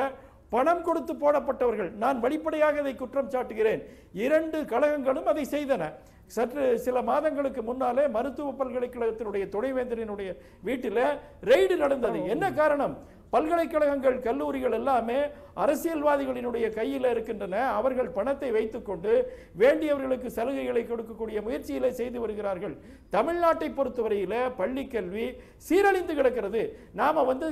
பணம் கொடுத்து போடப்பட்டவர்கள். நான் வெளிப்படையாக இதை குற்றம் சாட்டுகிறேன். 2 கழகங்களும் அதை செய்தன. சற்று சில மாதங்களுக்கு முன்னாலே மருத்துவ பல்கலைக்கழகத்தினுடைய துணைவேந்தரினுடைய வீட்டில் ரெய்டு நடந்தது. என்ன காரணம்? பல்கலைக்கழகங்கள் கல்லூரிகள் எல்லாமே அரசியல்வாதிகளினுடைய கையில் இருக்கின்றன. அவர்கள் பணத்தை வைத்துக்கொண்டு வேண்டியவர்களுக்கு சலுகைகளை கொடுக்கக்கூடிய முயற்சிகளை செய்து வருகிறார்கள். தமிழ்நாட்டை பொறுத்தவரையில் பள்ளி கல்வி சீரழிந்து கிடக்கிறது. நாம வந்து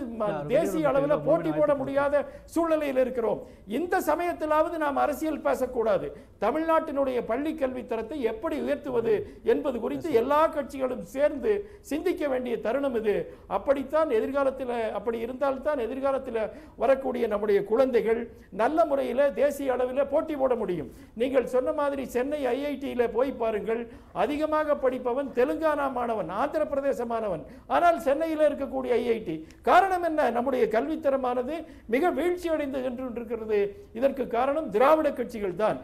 தேசிய அளவில் போட்டி போட முடியாத சூழ்நிலையில் இருக்கிறோம். இந்த சமயத்திலாவது நாம் அரசியல் பேசக்கூடாது. தமிழ்நாட்டினுடைய பள்ளி கல்வி தரத்தை எப்படி உயர்த்துவது என்பது குறித்து எல்லா கட்சிகளும் சேர்ந்து சிந்திக்க வேண்டிய தருணம் இது. அப்படித்தான் எதிர்காலத்தில், அப்படி இருந்தால்தான் எதிர்காலத்தில் வரக்கூடிய நம்முடைய குழந்தைகள் நல்ல முறையில் தேசிய அளவில் போட்டி போட முடியும். நீங்கள் சொன்ன மாதிரி சென்னை ஐஐடியில் போய் பாருங்கள். அதிகமாக படிப்பவன் தெலுங்கானா மாணவன், ஆந்திர பிரதேச மாணவன். ஆனால் சென்னையில் இருக்கக்கூடிய ஐஐடி காரணம் என்ன? நம்முடைய கல்வித்தரமானது மிக வீழ்ச்சி அடைந்து இருக்கிறது. இதற்கு காரணம் திராவிட கட்சிகள் தான்.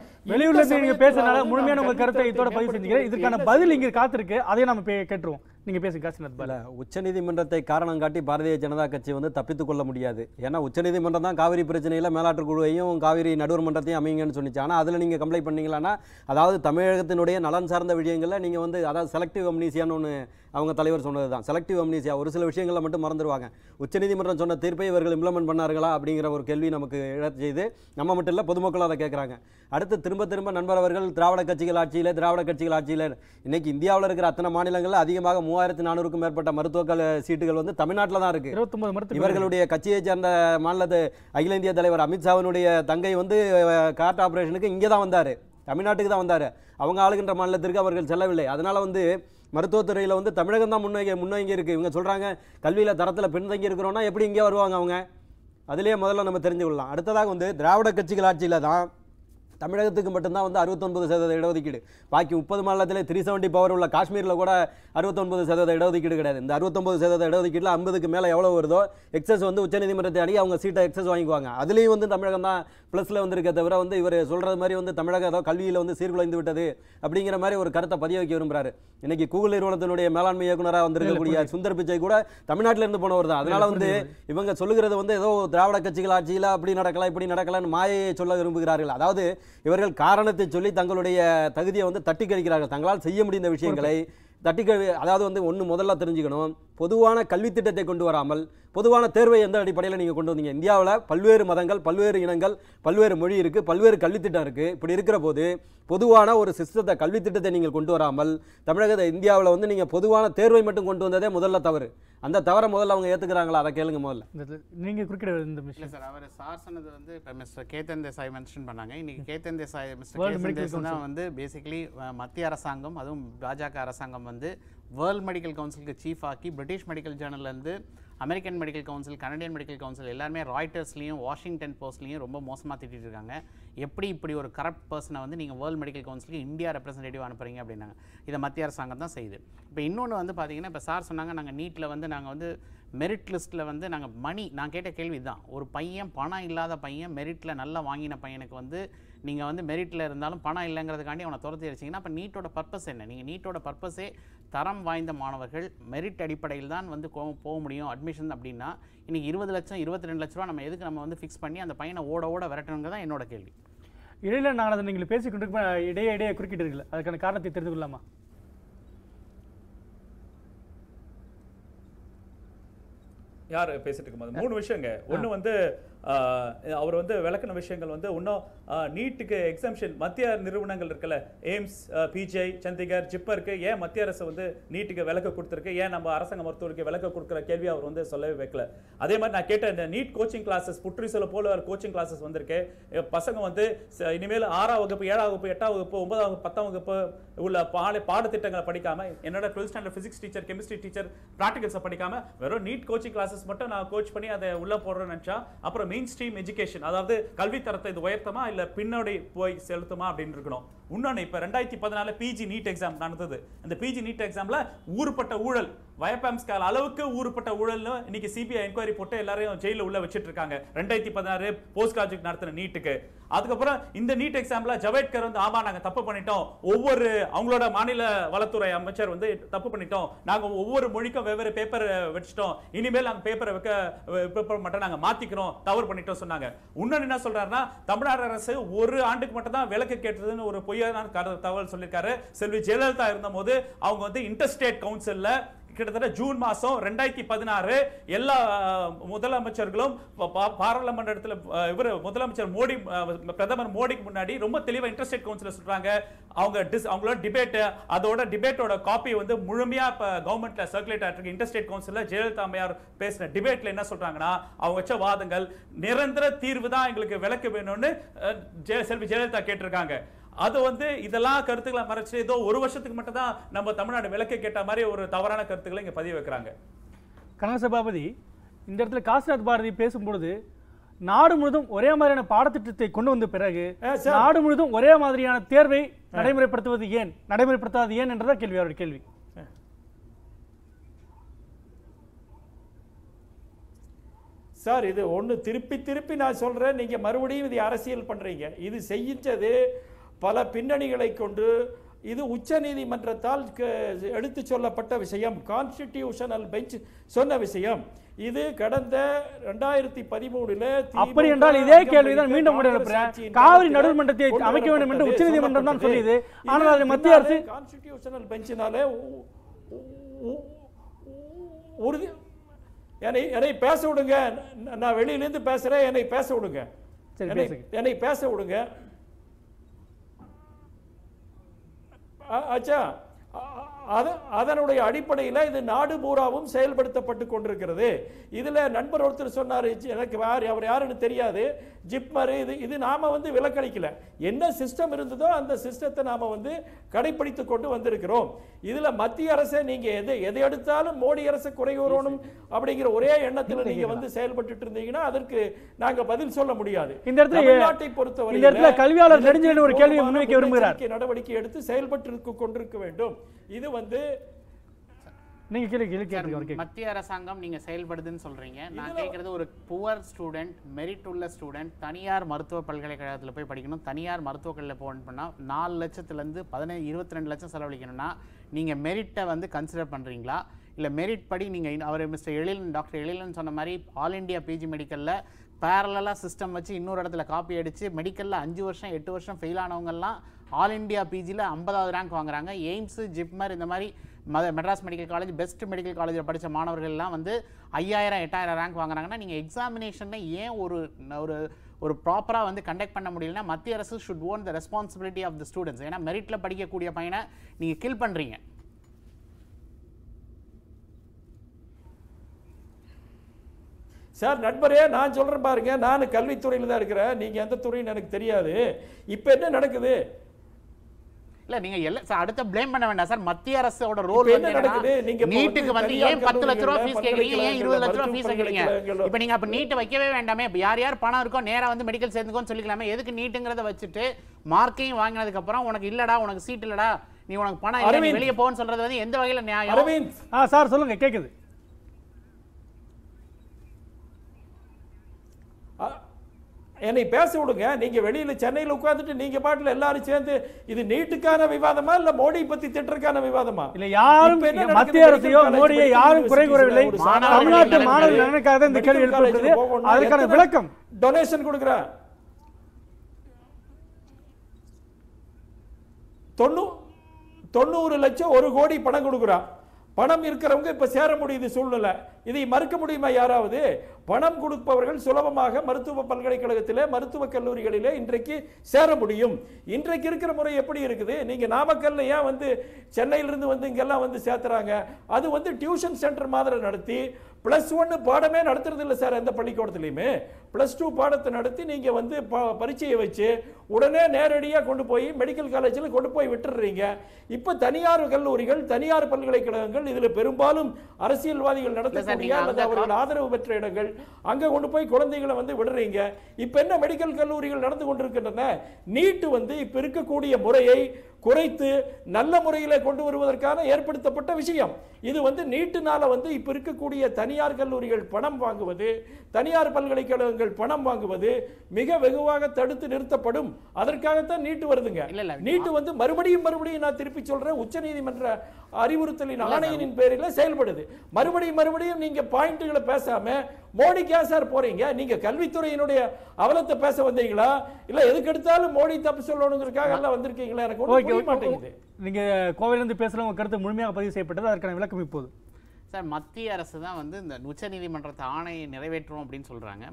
பேசுறதுனால முழுமையான உங்க கருத்தை இதோட பதிவு செஞ்சீங்க. இதற்கான பதில் இங்க காத்திருக்கு, அதை நம்ம கேட்டுருவோம். நீங்க பேசுங்க காசிநாத். உச்சநீதிமன்றத்தை காரணம் காட்டி பாரதிய ஜனதா கட்சி வந்து தப்பித்துக் கொள்ள முடியாது. ஏன்னா உச்சநீதிமன்றம் தான் காவிரி பிரச்சனையில் மேலாற்று குழுவையும் காவிரி நடுவர் மன்றத்தையும் அமைங்கன்னு சொன்னிச்சு. ஆனால் அதில் நீங்கள் கம்ப்ளைண்ட் பண்ணீங்களான்னா, அதாவது தமிழகத்தினுடைய நலன் சார்ந்த விஷயங்களில் நீங்கள் வந்து, அதாவது செலக்டிவ் அம்னீசியான்னு ஒன்று அவங்க தலைவர் சொன்னது தான். செலக்டிவ் அம்னீசியா, ஒரு சில விஷயங்களை மட்டும் மறந்துடுவாங்க. உச்சநீதிமன்றம் சொன்ன தீர்ப்பை இவர்கள் இம்ப்ளிமெண்ட் பண்ணார்களா அப்படிங்கிற ஒரு கேள்வி நமக்கு இழ செய்து நம்ம மட்டும் இல்லை பொதுமக்களும் அதை கேட்குறாங்க. அடுத்து திரும்ப நண்பர் அவர்கள் திராவிட கட்சிகள் ஆட்சியில் இன்னைக்கு இந்தியாவில் இருக்கிற அத்தனை மாநிலங்களில் அதிகமாக 3400க்கும் மேற்பட்ட மருத்துவ சீட்டுகள் வந்து தமிழ்நாட்டில் தான் இருக்கு. 29 இவர்களுடைய கட்சியை சேர்ந்த மாநில அகில இந்திய தலைவர் அமித்ஷாவினுடைய தங்கை வந்து கார்ட் ஆபரேஷனுக்கு இங்கே தான் வந்தார், தமிழ்நாட்டுக்கு தான் வந்தார். அவங்க ஆளுகின்ற மாநிலத்திற்கு அவர்கள் செல்லவில்லை. அதனால வந்து மருத்துவத்துறையில் வந்து தமிழகம் தான் முன்னங்கி இருக்குது. இவங்க சொல்கிறாங்க கல்வியில் தரத்தில் பின்தங்கி இருக்கிறோன்னா எப்படி இங்கே வருவாங்க அவங்க? அதிலேயே முதல்ல நம்ம தெரிஞ்சு கொள்ளலாம். அடுத்ததாக வந்து திராவிட கட்சிகள் ஆட்சியில் தான் தமிழகத்துக்கு மட்டும்தான் வந்து 69% இடஒதுக்கீடு. பாக்கி 30 மாநிலத்திலே 370 பவர் உள்ள காஷ்மீரில் கூட 69% இடஒதுக்கீடு கிடையாது. இந்த 69% இடஒதுக்கீட்டில் 50க்கு மேலே எவ்வளோ வருதோ எக்ஸஸ் வந்து உச்சநீதிமன்றத்தை அடி அவங்க சீட்டை எக்ஸஸ் வாங்கிக்குவாங்க. அதுலேயும் வந்து தமிழகம் தான் ப்ளஸில் வந்திருக்க தவிர வந்து இவர் சொல்கிறது மாதிரி வந்து தமிழகம் ஏதோ கல்வியில் வந்து சீர்குலைந்து விட்டது அப்படிங்கிற மாதிரி ஒரு கருத்தை பதிய வைக்க விரும்புகிறாரு. இன்னைக்கு கூகுள் நிறுவனத்தினுடைய மேலாண்மை இயக்குநராக வந்திருக்கக்கூடிய சுந்தர் பிச்சை கூட தமிழ்நாட்டில் இருந்து போனவர் தான். அதனால வந்து இவங்க சொல்லுகிறது வந்து ஏதோ திராவிட கட்சிகள் ஆட்சியில் அப்படி நடக்கலாம் இப்படி நடக்கலான்னு மாயையை சொல்ல விரும்புகிறார்கள். அதாவது இவர்கள் காரணத்தை சொல்லி தங்களுடைய தகுதியை வந்து தட்டி கழிக்கிறார்கள். தங்களால் செய்ய முடிந்த விஷயங்களை தட்டி அதாவது வந்து முதல்ல தெரிஞ்சுக்கணும், பொதுவான கல்வி திட்டத்தை கொண்டு வராமல் பொதுவான தேர்வை எந்த அடிப்படையில் நீங்கள் கொண்டு வந்தீங்க? இந்தியாவில் பல்வேறு மதங்கள், பல்வேறு இனங்கள், பல்வேறு மொழி இருக்குது, பல்வேறு கல்வித்திட்டம் இருக்குது. இப்படி இருக்கிற போது பொதுவான ஒரு சிஸ்டத்தை, கல்வி திட்டத்தை நீங்கள் கொண்டு வராமல் தமிழகத்தை இந்தியாவில் வந்து நீங்கள் பொதுவான தேர்வை மட்டும் கொண்டு வந்ததே முதல்ல தவறு. அந்த தவறை முதல்ல அவங்க ஏற்றுக்கிறாங்களா? அதை கேளுங்க முதல்ல. நீங்கள் குறுக்கிட இந்த இல்லை சார், அவர் சார் சொன்னது வந்து இப்போ மிஸ்டர் கேத்தன் தேசாய் மென்ஷன் பண்ணாங்க. இன்றைக்கி கேத்தன் தேசாய் தான் வந்து பேசிக்கலி மத்திய அரசாங்கம், அதுவும் பாஜக அரசாங்கம் வந்து வேர்ல்ட் மெடிக்கல் கவுன்சிலுக்கு சீஃப் ஆக்கி பிரிட்டிஷ் மெடிக்கல் ஜேர்னல்லேருந்து American medical council, Canadian medical council எல்லாருமே ராய்ட்டர்ஸ்லையும் வாஷிங்டன் போஸ்ட்லையும் ரொம்ப மோசமாக திட்டிட்டு இருக்காங்க. எப்படி இப்படி ஒரு கரப்ட் பர்சனை வந்து நீங்கள் வேர்ல்ட் மெடிக்கல் கவுன்சிலுக்கு இந்தியா ரெப்ரசன்டேட்டிவ் அனுப்புறீங்க அப்படின்னாங்க. இதை மத்திய அரசாங்கம் தான் செய்யுது. இப்போ இன்னொன்று வந்து பார்த்தீங்கன்னா, இப்போ சார் சொன்னாங்க நாங்கள் நீட்டில் வந்து நாங்கள் வந்து மெரிட் லிஸ்ட்டில் வந்து நாங்கள் நான் கேட்ட கேள்வி தான், ஒரு பையன் பணம் இல்லாத பையன் மெரிட்டில் நல்லா வாங்கின பையனுக்கு வந்து நீங்கள் வந்து மெரிட்டில் இருந்தாலும் பணம் இல்லைங்கிறதுக்காண்டி அவனை துரத்தி அடிச்சிங்கன்னா அப்போ நீட்டோட பர்பஸ் என்ன? நீங்கள் நீட்டோட பர்பஸே தரம் வாய்ந்த மாணவர்கள் மெரிட் அடிப்படையில் தான் வந்து போக முடியும் அட்மிஷன் அப்படின்னா இன்னைக்கு 20 லட்சம் 22 லட்ச ரூபா நம்ம எதுக்கு நம்ம வந்து ஃபிக்ஸ் பண்ணி அந்த பையனை ஓட விரட்டணுங்கிறது தான் என்னோட கேள்வி. இடையில நாங்கள் நீங்கள் பேசிக்கொண்டு இடையே குறுக்கிட்டீர்கள், அதுக்கான காரணத்தை தெரிந்து கொள்ளலாமா? யார் பேசிட்டு இருக்கும்போது 3 விஷயங்க. ஒன்று வந்து அவர் வந்து விளக்கின விஷயங்கள் வந்து இன்னும் நீட்டுக்கு எக்ஸம்ஷன் மத்திய நிறுவனங்கள் இருக்குல்ல, எய்ம்ஸ், பிஜே, சண்டிகர், ஜிப்பருக்கு ஏன் மத்திய அரசு வந்து நீட்டுக்கு விலக்கு கொடுத்துருக்கு, ஏன் நம்ம அரசாங்க மருத்துவருக்கு விலக்கு கொடுக்குற கேள்வி அவர் வந்து சொல்லவே வைக்கல. அதே மாதிரி நான் கேட்ட இந்த நீட் கோச்சிங் கிளாஸஸ் புற்றுசல போல ஒரு கோச்சிங் கிளாஸஸ் வந்திருக்கு. பசங்க வந்து இனிமேல் 6ஆம் வகுப்பு 7ஆம் வகுப்பு 8ஆம் வகுப்பு 9ஆம் வகுப்பு 10ஆம் வகுப்பு உள்ள பாடத்திட்டங்களை படிக்காம, என்னோட 12th standard physics teacher, chemistry teacher ப்ராக்டிகல்ஸை படிக்காம வெறும் நீட் கோச்சிங் கிளாஸஸ் மட்டும் நான் கோச் பண்ணி அதை உள்ள போடுறேன்னு நினைச்சா அப்புறம் மெயின் ஸ்ட்ரீம் எஜுகேஷன், அதாவது கல்வி தரத்தை இது உயர்த்தமா இல்ல பின்னாடி போய் செலுத்துமா அப்படின்னு இருக்கணும். இன்னொன்னு இப்ப 2014 பிஜி நீட் எக்ஸாம் நடந்தது. அந்த பிஜி நீட் எக்ஸாம்ல ஊறுபட்ட ஊழல், வயப்பாம்ஸ்கால் அளவுக்கு ஊறுபட்ட ஊழல்னு இன்னைக்கு சிபிஐ என்கொயரி போட்டு எல்லாரையும் ஜெயில உள்ள வச்சிட்டு இருக்காங்க. 2016 போஸ்ட் கிராஜுவேட் நடத்தின நீட்டுக்கு. அதுக்கப்புறம் இந்த நீட் எக்ஸாம்ல ஜவேட்கர் வந்து ஆமா நாங்க தப்பு பண்ணிட்டோம், ஒவ்வொரு அவங்களோட மாநில வளத்துறை அமைச்சர் வந்து தப்பு பண்ணிட்டோம், நாங்க ஒவ்வொரு மொழிக்கும் வெவ்வேறு பேப்பர் வச்சிட்டோம், இனிமேல் நாங்க பேப்பரை மட்டும் நாங்க மாத்திக்கிறோம், தவறு பண்ணிட்டோம் சொன்னாங்க. இன்னொன்னு என்ன சொல்றாருன்னா, தமிழ்நாடு அரசு ஒரு ஆண்டுக்கு மட்டும் தான் விலக்கு கேட்டதுன்னு ஒரு பொய்யான தகவல் சொல்லியிருக்காரு. செல்வி ஜெயலலிதா இருந்த போது அவங்க வந்து இன்டர்ஸ்டேட் கவுன்சில்ல கிட்டத்தட்ட ஜூன் மாசம் 2016 எல்லா முதலமைச்சர்களும் பாராளுமன்றத்தில் இவர் முதலமைச்சர் மோடி பிரதமர் மோடிக்கு முன்னாடி ரொம்ப தெளிவா இன்டர்ஸ்டேட் கவுன்சில் சொல்றாங்க. அவங்களோட டிபேட், அதோட டிபேட்டோட காப்பி வந்து முழுமையா கவர்மெண்ட்ல சர்க்குலேட் ஆயிருக்கு. இன்டர்ஸ்டேட் கவுன்சில்ல ஜெயலலிதா அம்மையார் பேசின டிபேட்ல என்ன சொல்றாங்கன்னா, அவங்க வச்ச வாதங்கள் நிரந்தர தீர்வு தான் எங்களுக்கு விலக்கு வேணும்னு செல்வி ஜெயலலிதா கேட்டிருக்காங்க. அது வந்து இதெல்லாம் கருத்துக்களை மறைச்சு ஏதோ ஒரு வருஷத்துக்கு மட்டும் தான் நம்ம தமிழ்நாடு விலக்கு கேட்ட மாதிரி ஒரு தவறான கருத்துக்களை இங்க பதிவு வைக்கிறாங்க. கனகசபாபதி, இந்த இடத்துல காசிநாத் பாரதி பேசும்பொழுது நாடு முழுவதும் ஒரே மாதிரியான பாடத்திட்டத்தை கொண்டு வந்த பிறகு நாடு முழுவதும் ஒரே மாதிரியான தேர்வை நடைமுறைப்படுத்தாது ஏன் என்றதான் கேள்வி, அவருடைய கேள்வி. சார் இது ஒன்று திருப்பி நான் சொல்றேன், நீங்க மறுபடியும் இது அரசியல் பண்றீங்க. இது செஞ்சது பல பின்னணிகளை கொண்டு, இது உச்ச நீதிமன்றத்தால் எடுத்து சொல்லப்பட்ட விஷயம், கான்ஸ்டிடியூஷனல் பெஞ்ச் சொன்ன விஷயம். இது கடந்த 2013 அப்படி என்றால் இதே கேள்விதான் மீண்டும் காவிரி நடுவர்மன்றத்தை அமைக்க வேண்டும் என்று உச்ச நீதிமன்றம் தான் சொல்லியது. ஆனால் அது மத்திய அரசு கான்ஸ்டிடியூஷனல் பெஞ்சினாலே உறுதி. என்னை பேச விடுங்க, நான் வெளியிலிருந்து பேசுறேன், என்னை பேச விடுங்க, என்னை பேச விடுங்க. ஆச்சா, அதனுடைய அடிப்படையில் இது நாடு பூராவும் செயல்படுத்தப்பட்டு கொண்டிருக்கிறது. இதுல நண்பர் ஒருத்தர் சொன்னார், எனக்கு அவர் யாருன்னு தெரியாது, ஜிப்மர், இது நாம வந்து விலக்களிக்கல, என்ன சிஸ்டம் இருந்ததோ அந்த சிஸ்டத்தை நாம வந்து கடைபிடித்து கொண்டு வந்திருக்கிறோம். இதுல மத்திய அரசை நீங்க எதை எடுத்தாலும் மோடி அரசு குறை கூறணும் அப்படிங்கிற ஒரே எண்ணத்தில் நீங்க வந்து செயல்பட்டு இருந்தீங்கன்னா அதற்கு நாங்க பதில் சொல்ல முடியாது. இந்த இடத்துல பொறுத்தவரை கல்வியாளர் நெடுஞ்செழியன் ஒரு கேள்வியை முன்வைக்க விரும்புகிறார். நடவடிக்கை எடுத்து செயல்பட்டு கொண்டிருக்க வேண்டும். இது வந்து மத்திய அரசாங்கம் நீங்க செயல்படுதுன்னு சொல்றீங்க. நான் கேட்கறது, ஒரு புவர் ஸ்டூடெண்ட், மெரிட் உள்ள ஸ்டூடெண்ட் தனியார் மருத்துவ பல்கலைக்கழகத்தில் போய் படிக்கணும், தனியார் மருத்துவக் கல்லூரியில் போன் பண்ணா 4 லட்சத்துலேருந்து 22 லட்சம் செலவழிக்கணும்னா நீங்க மெரிட்டை வந்து கன்சிடர் பண்றீங்களா? இல்லை மெரிட் படி நீங்கள் அவர் டாக்டர் எழிலன் சொன்ன மாதிரி ஆல் இண்டியா பிஜி மெடிக்கலில் பேரலாக சிஸ்டம் வச்சு இன்னொரு இடத்துல காப்பி அடித்து மெடிக்கலில் 5 வருஷம் 8 வருஷம் ஃபெயில் ஆனவங்கெல்லாம் ஆல் இண்டியா பிஜியில் 50வது ரேங்க் வாங்குறாங்க. எய்ம்ஸு, ஜிப்மர், இந்த மாதிரி Madras medical college, best medical காலேஜில் படித்த மாணவர்கள்லாம் வந்து 5000 8000 ரேங்க் வாங்குறாங்கன்னா நீங்கள் எக்ஸாமினேஷனில் ஏன் ஒரு ப்ராப்பராக வந்து கண்டக்ட் பண்ண முடியலன்னா மத்திய அரசு should own the responsibility of the students. ஏன்னா மெரிட்டில் படிக்கக்கூடிய பையனை நீங்கள் கில் பண்ணுறீங்க. சார் நண்பரே, நான் சொல்கிறேன் பாருங்க, நான் கல்வித்துறையில் தான் இருக்கிறேன், நீங்கள் எந்த துறைன்னு எனக்கு தெரியாது. இப்போ என்ன நடக்குது? இல்ல நீங்க எல்லாம் அடுத்த ப்ளேம் பண்ண வேண்டாம் சார். மத்திய அரசோட ரோல் என்ன நடக்குது? நீங்க நீட்டுக்கு வந்து ஏன் 10 லட்சம் ரூபாய் ஃபீஸ் கேக்குறீங்க, ஏன் 20 லட்சம் ரூபாய் ஃபீஸ் கேக்குறீங்க? இப்போ நீங்க அப்ப நீட் வைக்கவே வேண்டாமே, யார் யார் பணம் இருக்கோ நேரா வந்து மெடிக்கல் சேர்ந்துக்கோன்னு சொல்லிக்கலாமே. எதுக்கு நீட்டுங்கறத வச்சுட்டு மார்க்கையும் வாங்கினதுக்கு அப்புறம் உனக்கு இல்லடா, உனக்கு சீட் இல்லடா, நீ உனக்கு பணம் இல்ல, நீ வெளிய போன்னு சொல்றது வந்து எந்த வகையில நியாயம்? அரவிந்த் சார் சொல்லுங்க, கேக்குது. என்னை பேச விடுங்க. நீங்க வெளியில சென்னையில் உட்கார்ந்துட்டு நீங்க பாட்டுல எல்லாரும் சேர்ந்து இது நீட்டுக்கான விவாதமா இல்ல மோடி பத்தி திட்டறதுக்கான விவாதமா? இல்ல யாரும் மத்திய அரசையோ மோடியை யாரும் குறை கூறவில்லை. தமிழ்நாட்டு மாணவர்கள் நலனுக்காக இந்த கேள்வி எழுப்பப்பட்டது. அதற்கான விளக்கம் டொனேஷன் கொடுக்குறேன். 90 லட்சம் 1 கோடி பணம் கொடுக்குறான். பணம் இருக்கிறவங்க இப்ப சேர முடியுது சூழ்நிலை. இதை மறுக்க முடியுமா யாராவது? பணம் கொடுப்பவர்கள் சுலபமாக மருத்துவ பல்கலைக்கழகத்திலே மருத்துவக் கல்லூரிகளிலே இன்றைக்கு சேர முடியும். இன்றைக்கு இருக்கிற முறை எப்படி இருக்குது? நீங்க நாமக்கல்ல ஏன் வந்து சென்னையிலிருந்து வந்து இங்கெல்லாம் வந்து சேர்த்துறாங்க? அது வந்து டியூஷன் சென்டர் மாதிரி நடத்தி +1 பாடமே நடத்துறது இல்லை சார். எந்த பள்ளிக்கூடத்துலையுமே +2 பாடத்தை நடத்தி நீங்க வந்து பரீட்சையை வச்சு உடனே நேரடியாக கொண்டு போய் மெடிக்கல் காலேஜில் கொண்டு போய் விட்டுடுறீங்க. இப்போ தனியார் கல்லூரிகள், தனியார் பல்கலைக்கழகங்கள், இதில் பெரும்பாலும் அரசியல்வாதிகள் நடத்தக்கூடிய அல்லது அவர்கள் ஆதரவு பெற்ற இடங்கள், அங்கே கொண்டு போய் குழந்தைகளை வந்து விடுறீங்க. இப்போ என்ன மெடிக்கல் கல்லூரிகள் நடந்து கொண்டிருக்கின்றன? நீட்டு வந்து இப்போ இருக்கக்கூடிய முறையை குறைத்து நல்ல முறையில் கொண்டு வருவதற்கான ஏற்படுத்தப்பட்ட விஷயம். இது வந்து நீட்டுனால வந்து இப்ப இருக்கக்கூடிய தனியார் கல்லூரிகள் பணம் வாங்குவது, தனியார் பல்கலைக்கழகங்கள் பணம் வாங்குவது மிக வெகுவாக தடுத்து நிறுத்தப்படும். அதற்காகத்தான் நீட்டு வருதுங்க. நீட்டு வந்து மறுபடியும் நான் திருப்பி சொல்றேன், உச்சநீதிமன்ற அறிவுறுத்தலின் ஆணையினின் பேரில் செயல்படுது. மறுபடியும் நீங்க பாயிண்ட்களை பேசாம மோடிக்கு ஏன் சார் போறீங்க? நீங்க கல்வித்துறையினுடைய அவலத்தை பேச வந்தீங்களா இல்ல எதுக்கு எடுத்தாலும் மோடி தப்பு சொல்லணுங்கிறதுக்காக எல்லாம் வந்திருக்கீங்களா? எனக்கு ஒன்றும் புரிய மாட்டேங்குது. நீங்க கோவையிலிருந்து பேசலாம், உங்க கருத்து முழுமையாக பதிவு செய்யப்பட்டது. அதற்கான விளக்கம் இப்போது. சார், மத்திய அரசு தான் வந்து இந்த உச்சநீதிமன்றத்தை ஆணையை நிறைவேற்றுவோம் அப்படின்னு சொல்கிறாங்க.